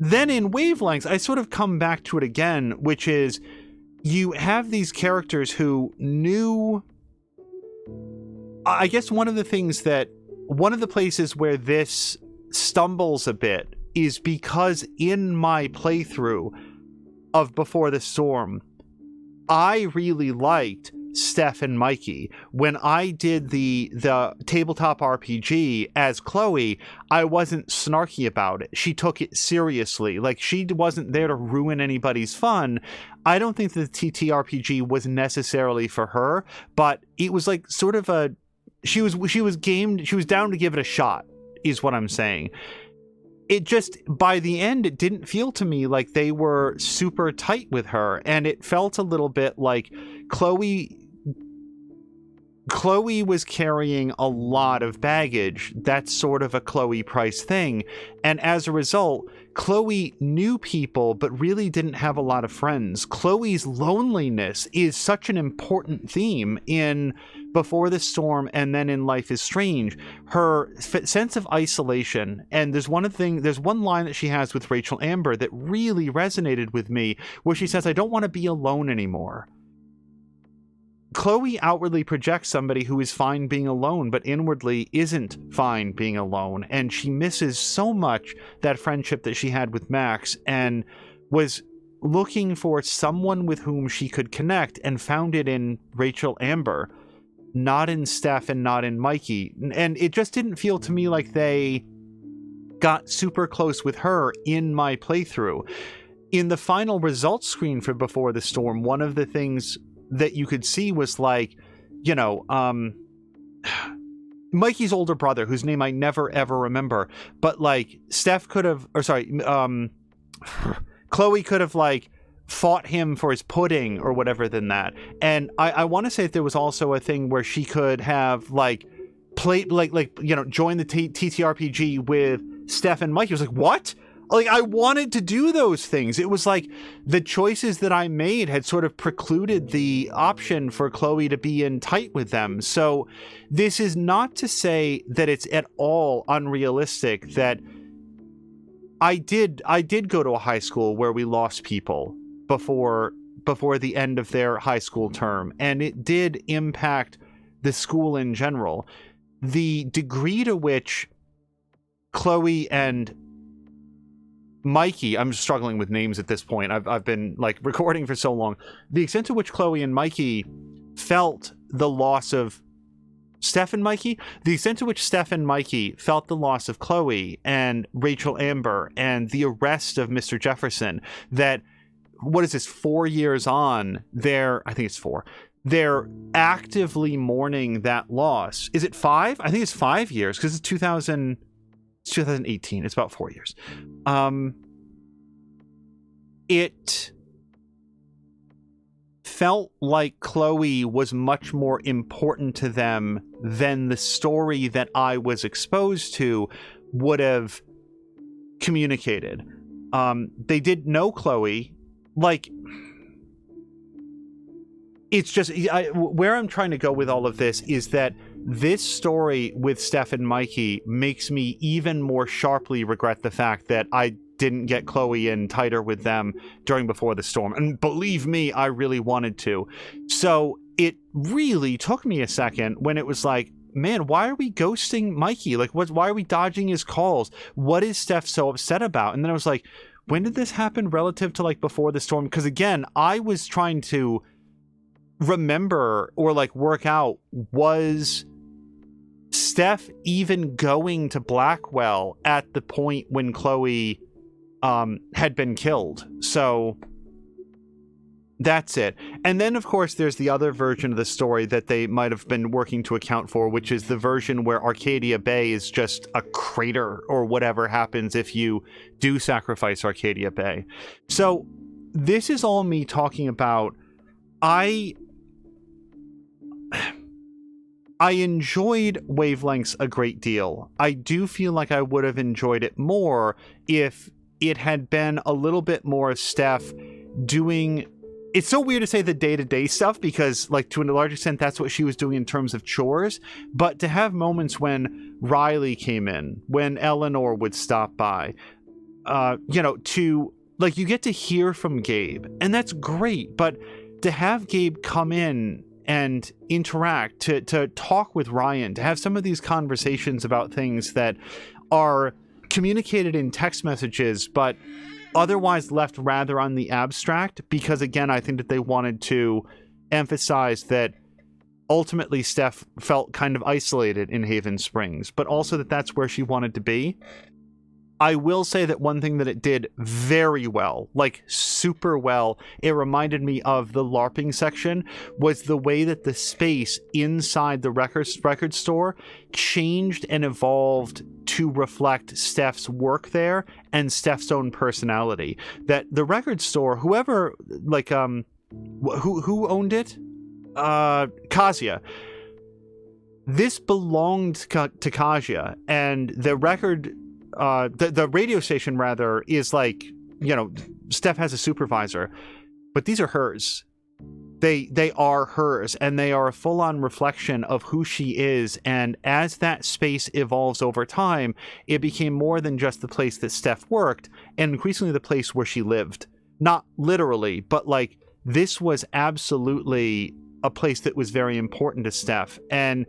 Then in Wavelengths, I sort of come back to it again, which is you have these characters who knew... I guess one of the places where this stumbles a bit is because in my playthrough of Before the Storm, I really liked Steph and Mikey. When I did the tabletop RPG as Chloe, I wasn't snarky about it. She took it seriously. Like, she wasn't there to ruin anybody's fun. I don't think the TTRPG was necessarily for her, but it was like sort of a... She was down to give it a shot, is what I'm saying. It just, by the end, it didn't feel to me like they were super tight with her, and it felt a little bit like Chloe was carrying a lot of baggage. That's sort of a Chloe Price thing. And as a result, Chloe knew people, but really didn't have a lot of friends. Chloe's loneliness is such an important theme in Before the Storm and then in Life is Strange. Her sense of isolation. And there's one line that she has with Rachel Amber that really resonated with me, where she says, I don't want to be alone anymore. Chloe outwardly projects somebody who is fine being alone, but inwardly isn't fine being alone. And she misses so much that friendship that she had with Max and was looking for someone with whom she could connect and found it in Rachel Amber, not in Steph and not in Mikey. And it just didn't feel to me like they got super close with her in my playthrough. In the final results screen for Before the Storm, one of the things that you could see was like, Mikey's older brother, whose name I never ever remember, but like Chloe could have like fought him for his pudding or whatever than that. And I want to say that there was also a thing where she could have like played join the TTRPG with Steph and Mikey. It was like, what? Like, I wanted to do those things. It was like the choices that I made had sort of precluded the option for Chloe to be in tight with them. So this is not to say that it's at all unrealistic that I did go to a high school where we lost people before the end of their high school term, and it did impact the school in general. The degree to which Chloe and Mikey, I'm struggling with names at this point. I've been like recording for so long. The extent to which Chloe and Mikey felt the loss of Steph and Mikey, the extent to which Steph and Mikey felt the loss of Chloe and Rachel Amber and the arrest of Mr. Jefferson, that, what is this, 4 years on, I think it's 4. They're actively mourning that loss. Is it 5? I think it's 5 years because it's 2018. It's about 4 years. It felt like Chloe was much more important to them than the story that I was exposed to would have communicated. They did know Chloe. Like, it's just, where I'm trying to go with all of this is that this story with Steph and Mikey makes me even more sharply regret the fact that I didn't get Chloe in tighter with them during Before the Storm. And believe me, I really wanted to. So it really took me a second when it was like, man, why are we ghosting Mikey? Like, why are we dodging his calls? What is Steph so upset about? And then I was like, when did this happen relative to like Before the Storm? Because again, I was trying to remember or like work out, was Steph even going to Blackwell at the point when Chloe had been killed? So that's it. And then of course there's the other version of the story that they might have been working to account for, which is the version where Arcadia Bay is just a crater, or whatever happens if you do sacrifice Arcadia Bay. So this is all me talking about, I enjoyed Wavelengths a great deal. I do feel like I would have enjoyed it more if it had been a little bit more of Steph doing... It's so weird to say the day-to-day stuff because, like, to a large extent, that's what she was doing in terms of chores. But to have moments when Riley came in, when Eleanor would stop by, to... Like, you get to hear from Gabe, and that's great. But to have Gabe come in and interact, to talk with Ryan, to have some of these conversations about things that are communicated in text messages, but otherwise left rather on the abstract, because again, I think that they wanted to emphasize that ultimately Steph felt kind of isolated in Haven Springs, but also that that's where she wanted to be. I will say that one thing that it did very well, like super well, it reminded me of the LARPing section, was the way that the space inside the record store changed and evolved to reflect Steph's work there and Steph's own personality. That the record store, whoever, like, who owned it? Kasia. This belonged to Kasia, and the record... the radio station, rather, is like, Steph has a supervisor, but these are hers. They are hers, and they are a full-on reflection of who she is, and as that space evolves over time, it became more than just the place that Steph worked, and increasingly the place where she lived. Not literally, but, like, this was absolutely a place that was very important to Steph, and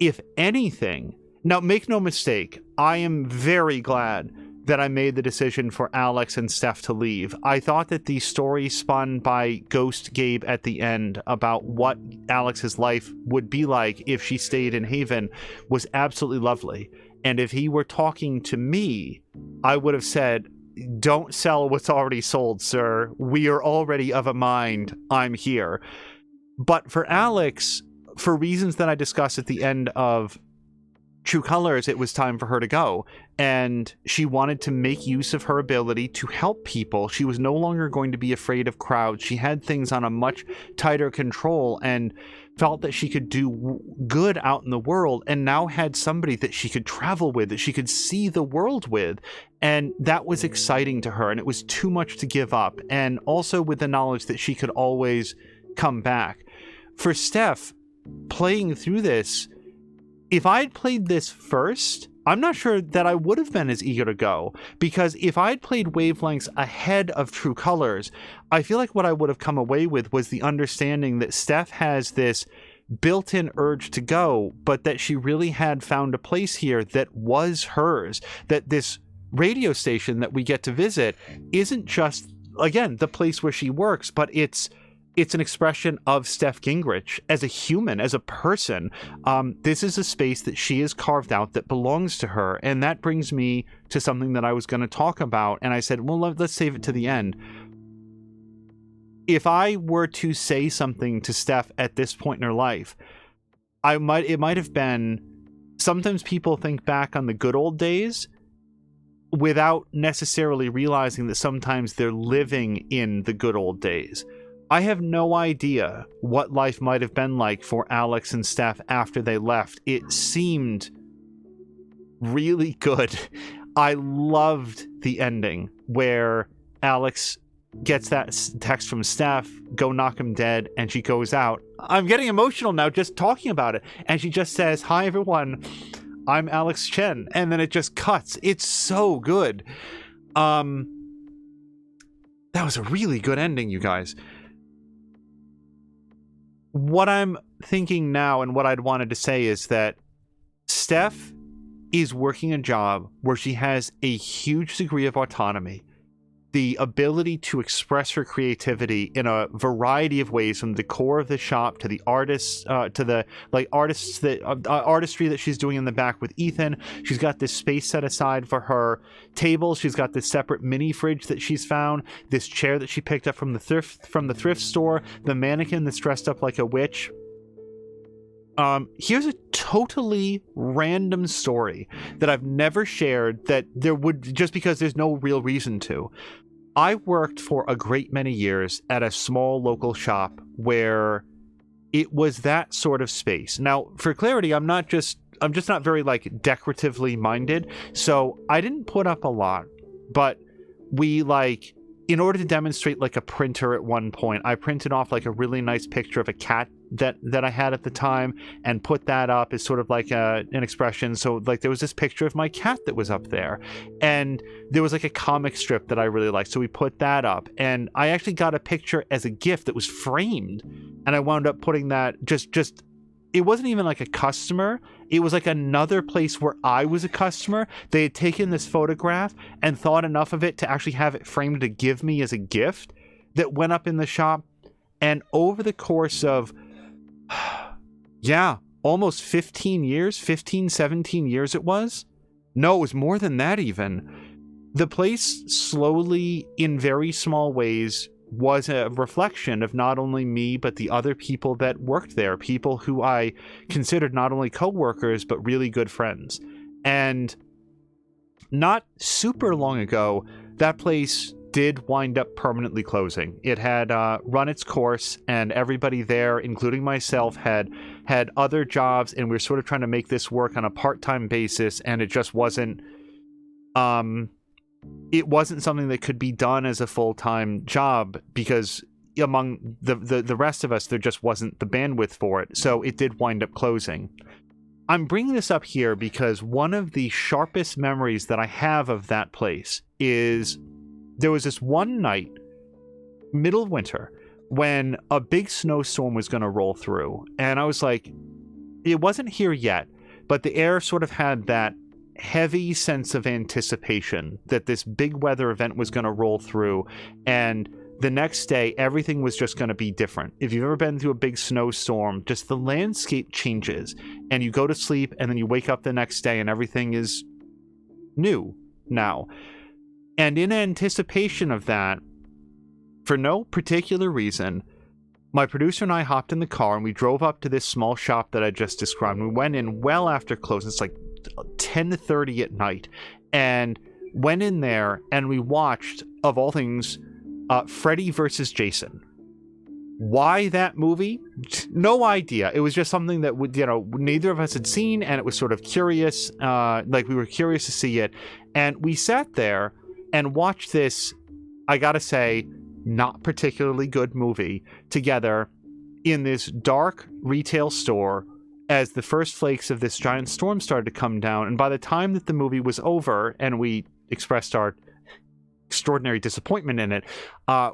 if anything... Now, make no mistake, I am very glad that I made the decision for Alex and Steph to leave. I thought that the story spun by Ghost Gabe at the end about what Alex's life would be like if she stayed in Haven was absolutely lovely. And if he were talking to me, I would have said, "Don't sell what's already sold, sir. We are already of a mind. I'm here." But for Alex, for reasons that I discussed at the end of True Colors, it was time for her to go, and she wanted to make use of her ability to help people. She was no longer going to be afraid of crowds. She had things on a much tighter control and felt that she could do good out in the world, and now had somebody that she could travel with, that she could see the world with, and that was exciting to her, and it was too much to give up, and also with the knowledge that she could always come back. For Steph, playing through this, if I'd played this first, I'm not sure that I would have been as eager to go, because if I'd played Wavelengths ahead of True Colors, I feel like what I would have come away with was the understanding that Steph has this built-in urge to go, but that she really had found a place here that was hers, that this radio station that we get to visit isn't just, again, the place where she works, but it's an expression of Steph Gingrich as a human, as a person. This is a space that she has carved out that belongs to her. And that brings me to something that I was going to talk about. And I said, well, let's save it to the end. If I were to say something to Steph at this point in her life, it might have been, sometimes people think back on the good old days without necessarily realizing that sometimes they're living in the good old days. I have no idea what life might have been like for Alex and Steph after they left. It seemed really good. I loved the ending where Alex gets that text from Steph, "Go knock him dead," and she goes out. I'm getting emotional now just talking about it. And she just says, "Hi, everyone. I'm Alex Chen." And then it just cuts. It's so good. That was a really good ending, you guys. What I'm thinking now and what I'd wanted to say is that Steph is working a job where she has a huge degree of autonomy, the ability to express her creativity in a variety of ways, from the core of the shop to the artists, to the artistry that she's doing in the back with Ethan. She's got this space set aside for her table. She's got this separate mini fridge that she's found, this chair that she picked up from the thrift store, the mannequin that's dressed up like a witch. Here's a totally random story that I've never shared, that there would, just because there's no real reason to. I worked for a great many years at a small local shop where it was that sort of space. Now, for clarity, I'm just not very like decoratively minded, so I didn't put up a lot, but we like, in order to demonstrate like a printer at one point, I printed off like a really nice picture of a cat that I had at the time and put that up as sort of like an expression. So like there was this picture of my cat that was up there, and there was like a comic strip that I really liked, so we put that up, and I actually got a picture as a gift that was framed, and I wound up putting that just it wasn't even like a customer. It was like another place where I was a customer. They had taken this photograph and thought enough of it to actually have it framed to give me as a gift that went up in the shop. And over the course of, almost 17 years it was. No, it was more than that even. The place slowly, in very small ways, was a reflection of not only me, but the other people that worked there, people who I considered not only co-workers, but really good friends. And not super long ago, that place did wind up permanently closing. It had run its course, and everybody there, including myself, had other jobs, and we were sort of trying to make this work on a part-time basis, and it just wasn't it wasn't something that could be done as a full-time job, because among the rest of us, there just wasn't the bandwidth for it. So it did wind up closing. I'm bringing this up here because one of the sharpest memories that I have of that place is there was this one night, middle of winter, when a big snowstorm was going to roll through. And I was like, it wasn't here yet, but the air sort of had that heavy sense of anticipation that this big weather event was going to roll through, and the next day everything was just going to be different. If you've ever been through a big snowstorm, just the landscape changes, and you go to sleep and then you wake up the next day and everything is new now. And in anticipation of that, for no particular reason, my producer and I hopped in the car and we drove up to this small shop that I just described. We went in well after close. It's like 10:30 at night, and went in there and we watched, of all things, Freddy versus Jason. Why that movie? No idea. It was just something that neither of us had seen, and it was sort of curious. Like we were curious to see it, and we sat there and watched this, I gotta say, not particularly good movie together in this dark retail store as the first flakes of this giant storm started to come down. And by the time that the movie was over and we expressed our extraordinary disappointment in it,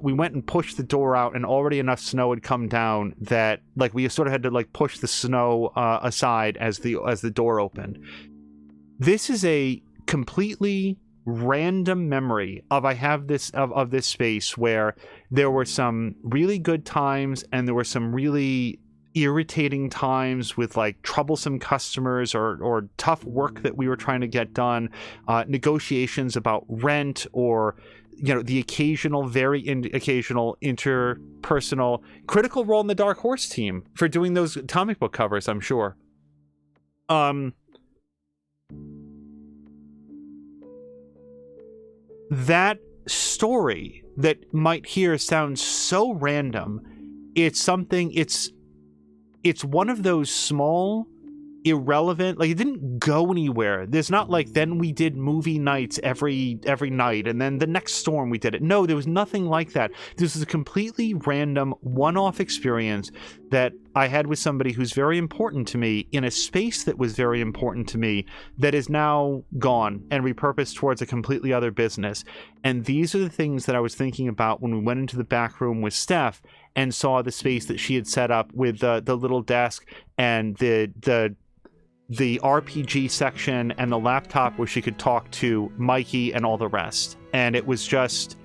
we went and pushed the door out, and already enough snow had come down that like we sort of had to like push the snow aside as the door opened. This is a completely random memory of this space where there were some really good times and there were some really irritating times with like troublesome customers or tough work that we were trying to get done, negotiations about rent, or the occasional interpersonal Critical Role in the Dark Horse team for doing those comic book covers, I'm sure. That story that might here sound so random, it's one of those small, irrelevant, like it didn't go anywhere. There's not like then we did movie nights every night and then the next storm we did it. No, there was nothing like that. This is a completely random one-off experience that I had with somebody who's very important to me in a space that was very important to me that is now gone and repurposed towards a completely other business. And these are the things that I was thinking about when we went into the back room with Steph and saw the space that she had set up with the little desk and the RPG section and the laptop where she could talk to Mikey and all the rest. And it was just,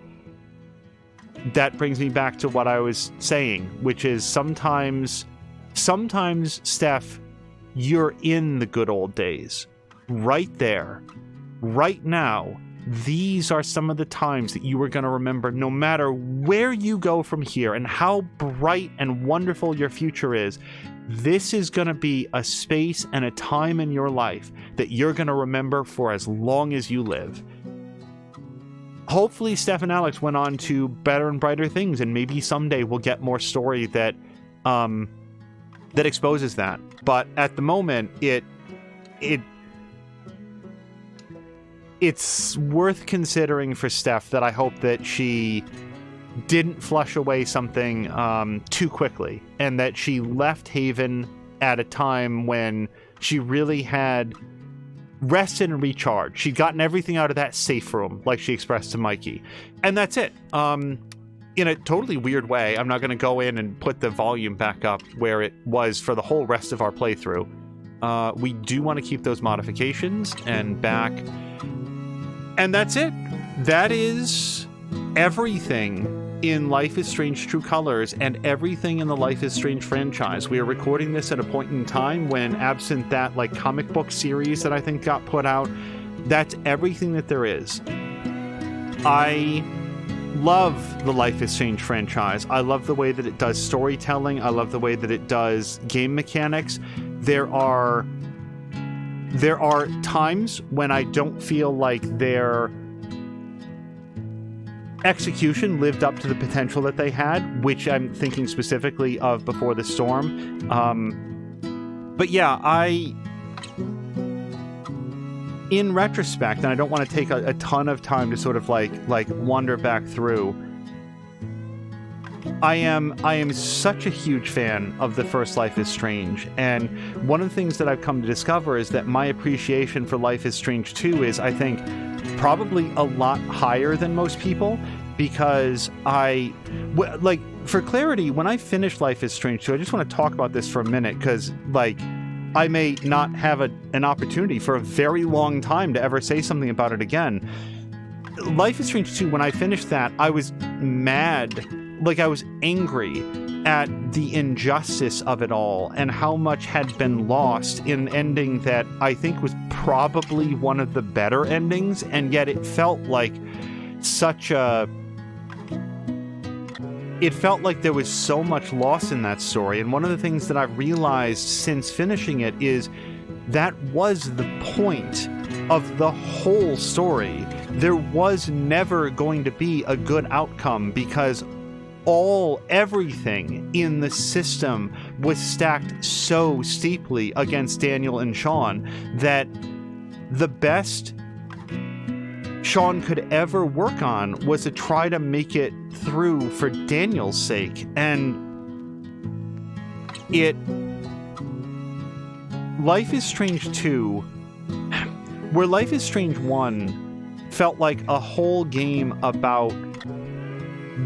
that brings me back to what I was saying, which is sometimes, Steph, you're in the good old days. Right there. Right now. These are some of the times that you are going to remember, no matter where you go from here and how bright and wonderful your future is. This is going to be a space and a time in your life that you're going to remember for as long as you live. Hopefully, Steph and Alex went on to better and brighter things, and maybe someday we'll get more story that that exposes that. But at the moment, it's worth considering for Steph that I hope that she didn't flush away something too quickly, and that she left Haven at a time when she really had rested and recharged. She'd gotten everything out of that safe room, like she expressed to Mikey. And that's it. In a totally weird way, I'm not going to go in and put the volume back up where it was for the whole rest of our playthrough. We do want to keep those modifications and back. And that's it. That is everything in Life is Strange True Colors and everything in the Life is Strange franchise. We are recording this at a point in time when, absent that like comic book series that I think got put out, that's everything that there is. I love the Life is Strange franchise. I love the way that it does storytelling. I love the way that it does game mechanics. There are times when I don't feel like their execution lived up to the potential that they had, which I'm thinking specifically of Before the Storm. But yeah, in retrospect, and I don't want to take a ton of time to sort of like wander back through, I am such a huge fan of the first Life is Strange, and one of the things that I've come to discover is that my appreciation for Life is Strange 2 is, I think, probably a lot higher than most people, because for clarity, when I finished Life is Strange 2, I just want to talk about this for a minute, because I may not have an opportunity for a very long time to ever say something about it again. Life is Strange 2, when I finished that, I was mad. I was angry at the injustice of it all and how much had been lost in an ending that I think was probably one of the better endings, and yet it felt like it felt like there was so much loss in that story. And one of the things that I've realized since finishing it is that was the point of the whole story. There was never going to be a good outcome because everything in the system was stacked so steeply against Daniel and Sean that the best Sean could ever work on was to try to make it through for Daniel's sake. And Life is Strange 2, where Life is Strange 1 felt like a whole game about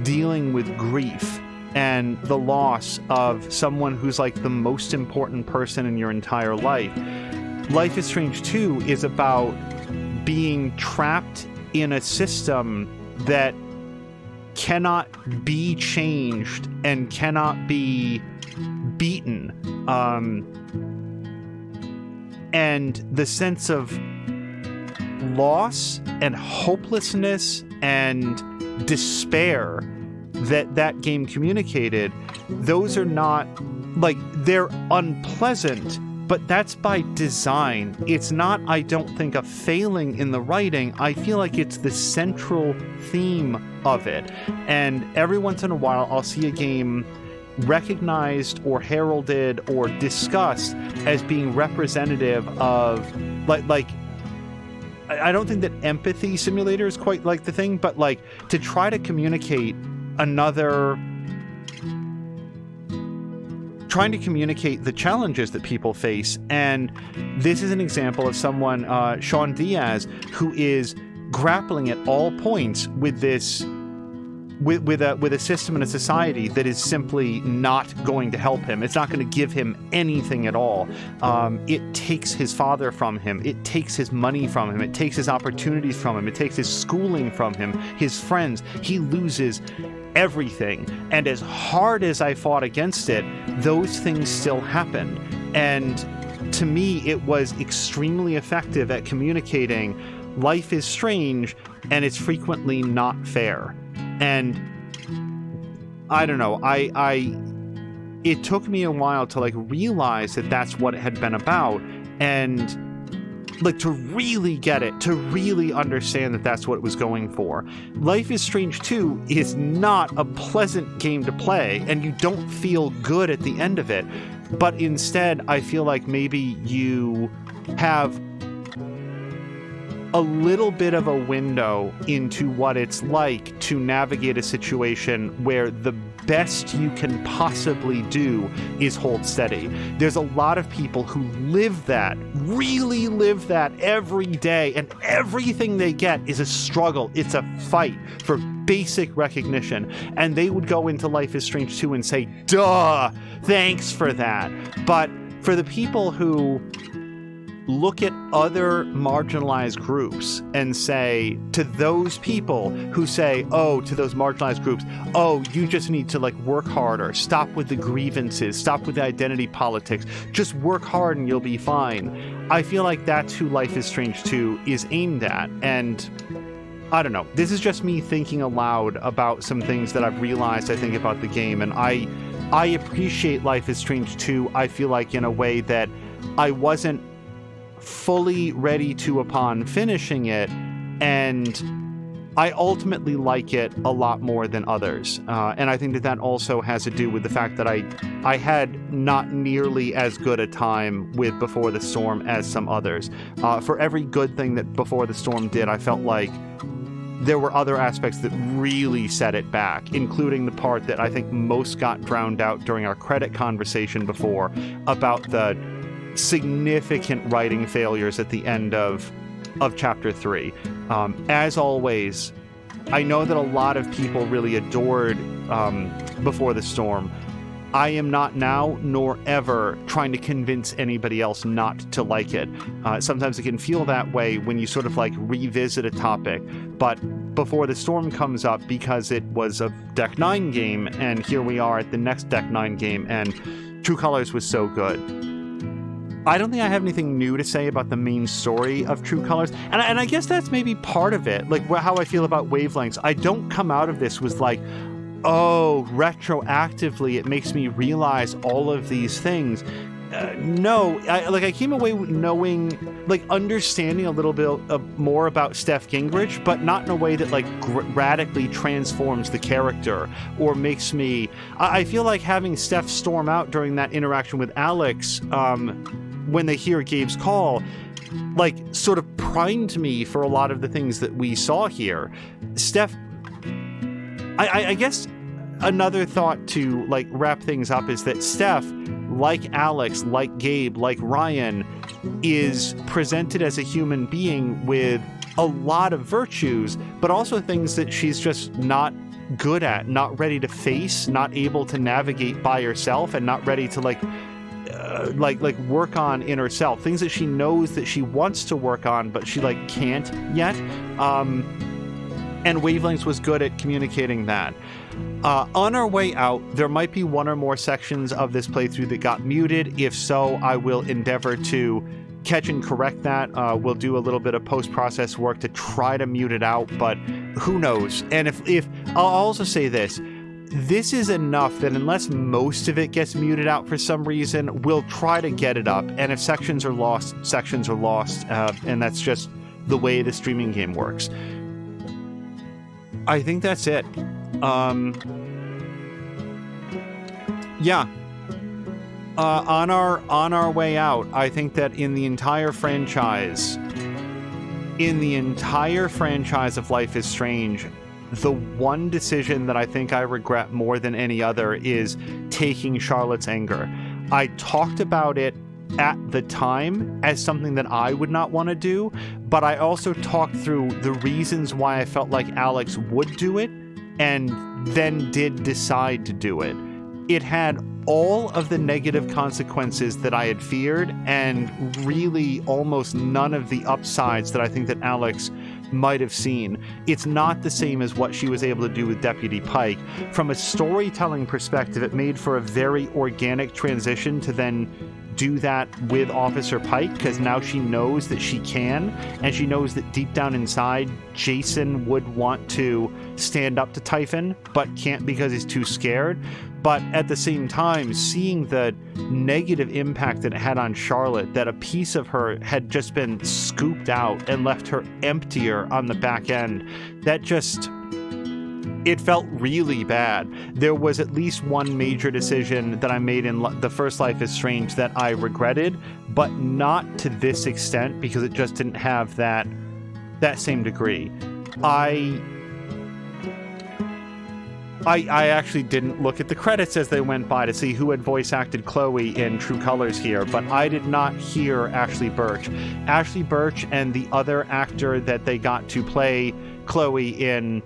dealing with grief and the loss of someone who's like the most important person in your entire life. Life is Strange 2 is about being trapped in a system that cannot be changed and cannot be beaten. And the sense of loss and hopelessness and despair that game communicated, those are not, they're unpleasant, but that's by design. It's not, I don't think, a failing in the writing. I feel like it's the central theme of it. And every once in a while, I'll see a game recognized or heralded or discussed as being representative of, I don't think that Empathy Simulator is quite like the thing, but to try to communicate trying to communicate the challenges that people face. And this is an example of someone, Sean Diaz, who is grappling at all points with this, with a system and a society that is simply not going to help him. It's not going to give him anything at all. It takes his father from him. It takes his money from him. It takes his opportunities from him. It takes his schooling from him, his friends. He loses everything. And as hard as I fought against it, those things still happened. And to me, it was extremely effective at communicating life is strange and it's frequently not fair. And I don't know, it took me a while to realize that that's what it had been about, and to really get it, to really understand that that's what it was going for. Life is Strange 2 is not a pleasant game to play, and you don't feel good at the end of it. But instead, I feel like maybe you have a little bit of a window into what it's like to navigate a situation where the best you can possibly do is hold steady. There's a lot of people who live that, really live that every day, and everything they get is a struggle. It's a fight for basic recognition. And they would go into Life is Strange 2 and say, duh, thanks for that. But for the people who look at other marginalized groups and say to those people who say, oh, to those marginalized groups, oh, you just need to like work harder, stop with the grievances, stop with the identity politics, just work hard and you'll be fine. I feel like that's who Life is Strange 2 is aimed at. And I don't know, this is just me thinking aloud about some things that I've realized, I think, about the game. And I appreciate Life is Strange 2, I feel like, in a way that I wasn't fully ready to upon finishing it, and I ultimately like it a lot more than others. And I think that also has to do with the fact that I had not nearly as good a time with Before the Storm as some others. For every good thing that Before the Storm did, I felt like there were other aspects that really set it back, including the part that I think most got drowned out during our credit conversation before about the significant writing failures at the end of Chapter 3. As always, I know that a lot of people really adored Before the Storm. I am not now, nor ever, trying to convince anybody else not to like it. Sometimes it can feel that way when you sort of like revisit a topic, but Before the Storm comes up because it was a Deck 9 game, and here we are at the next Deck 9 game, and True Colors was so good. I don't think I have anything new to say about the main story of True Colors, and I guess that's maybe part of it, like how I feel about Wavelengths. I don't come out of this with like, oh, retroactively it makes me realize all of these things. No, I came away knowing, like, understanding a little bit more about Steph Gingrich, but not in a way that like radically transforms the character or makes me. I feel like having Steph storm out during that interaction with Alex, when they hear Gabe's call, like sort of primed me for a lot of the things that we saw here. Steph, I guess another thought to like wrap things up is that Steph, like Alex, like Gabe, like Ryan, is presented as a human being with a lot of virtues, but also things that she's just not good at, not ready to face, not able to navigate by herself, and not ready to like work on in herself. Things that she knows that she wants to work on, but she like can't yet. And Wavelengths was good at communicating that. On our way out, there might be one or more sections of this playthrough that got muted. If so, I will endeavor to catch and correct that. We'll do a little bit of post-process work to try to mute it out, but who knows? And if I'll also say this is enough that unless most of it gets muted out for some reason, we'll try to get it up. And if sections are lost, sections are lost. And that's just the way the streaming game works. I think that's it. Yeah. On our way out, I think that in the entire franchise of Life is Strange, the one decision that I think I regret more than any other is taking Charlotte's anger. I talked about it at the time as something that I would not want to do, but I also talked through the reasons why I felt like Alex would do it and then did decide to do it. It had all of the negative consequences that I had feared, and really almost none of the upsides that I think that Alex might have seen. It's not the same as what she was able to do with Deputy Pike. From a storytelling perspective, it made for a very organic transition to then do that with Officer Pike, because now she knows that she can, and she knows that deep down inside, Jason would want to stand up to Typhon, but can't because he's too scared. But at the same time, seeing the negative impact that it had on Charlotte, that a piece of her had just been scooped out and left her emptier on the back end, that just it felt really bad. There was at least one major decision that I made in the first Life is Strange that I regretted, but not to this extent because it just didn't have that same degree. I actually didn't look at the credits as they went by to see who had voice acted Chloe in True Colors here, but I did not hear Ashley Birch. Ashley Birch and the other actor that they got to play Chloe in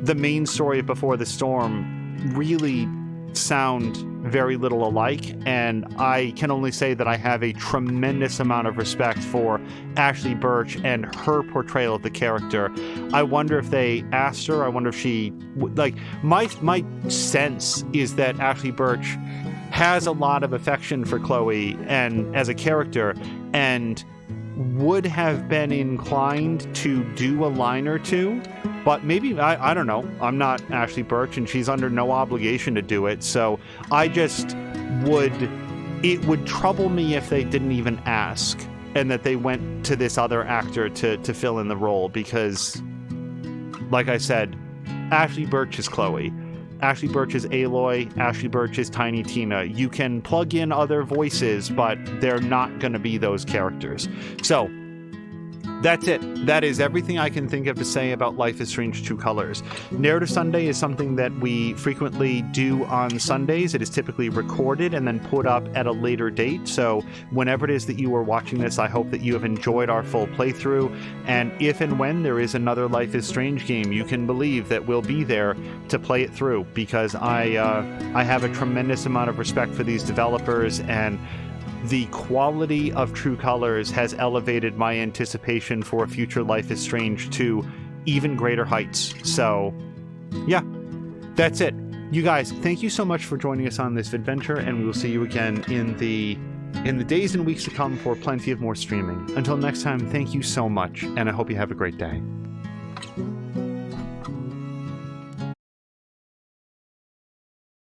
the main story of Before the Storm really sound very little alike, and I can only say that I have a tremendous amount of respect for Ashley Birch and her portrayal of the character. I wonder if they asked her, I wonder if she, like, my sense is that Ashley Birch has a lot of affection for Chloe and as a character, and would have been inclined to do a line or two, but maybe, I don't know. I'm not Ashley Birch, and she's under no obligation to do it, so I just it would trouble me if they didn't even ask, and that they went to this other actor to fill in the role, because, like I said, Ashley Birch is Chloe. Ashley Birch is Aloy, Ashley Birch is Tiny Tina. You can plug in other voices, but they're not going to be those characters. So, that's it. That is everything I can think of to say about Life is Strange True Colors. Narrative Sunday is something that we frequently do on Sundays. It is typically recorded and then put up at a later date. So whenever it is that you are watching this, I hope that you have enjoyed our full playthrough. And if and when there is another Life is Strange game, you can believe that we'll be there to play it through, because I have a tremendous amount of respect for these developers, and the quality of True Colors has elevated my anticipation for a future Life is Strange to even greater heights. So, yeah, that's it. You guys, thank you so much for joining us on this adventure, and we will see you again in the days and weeks to come for plenty of more streaming. Until next time, thank you so much, and I hope you have a great day.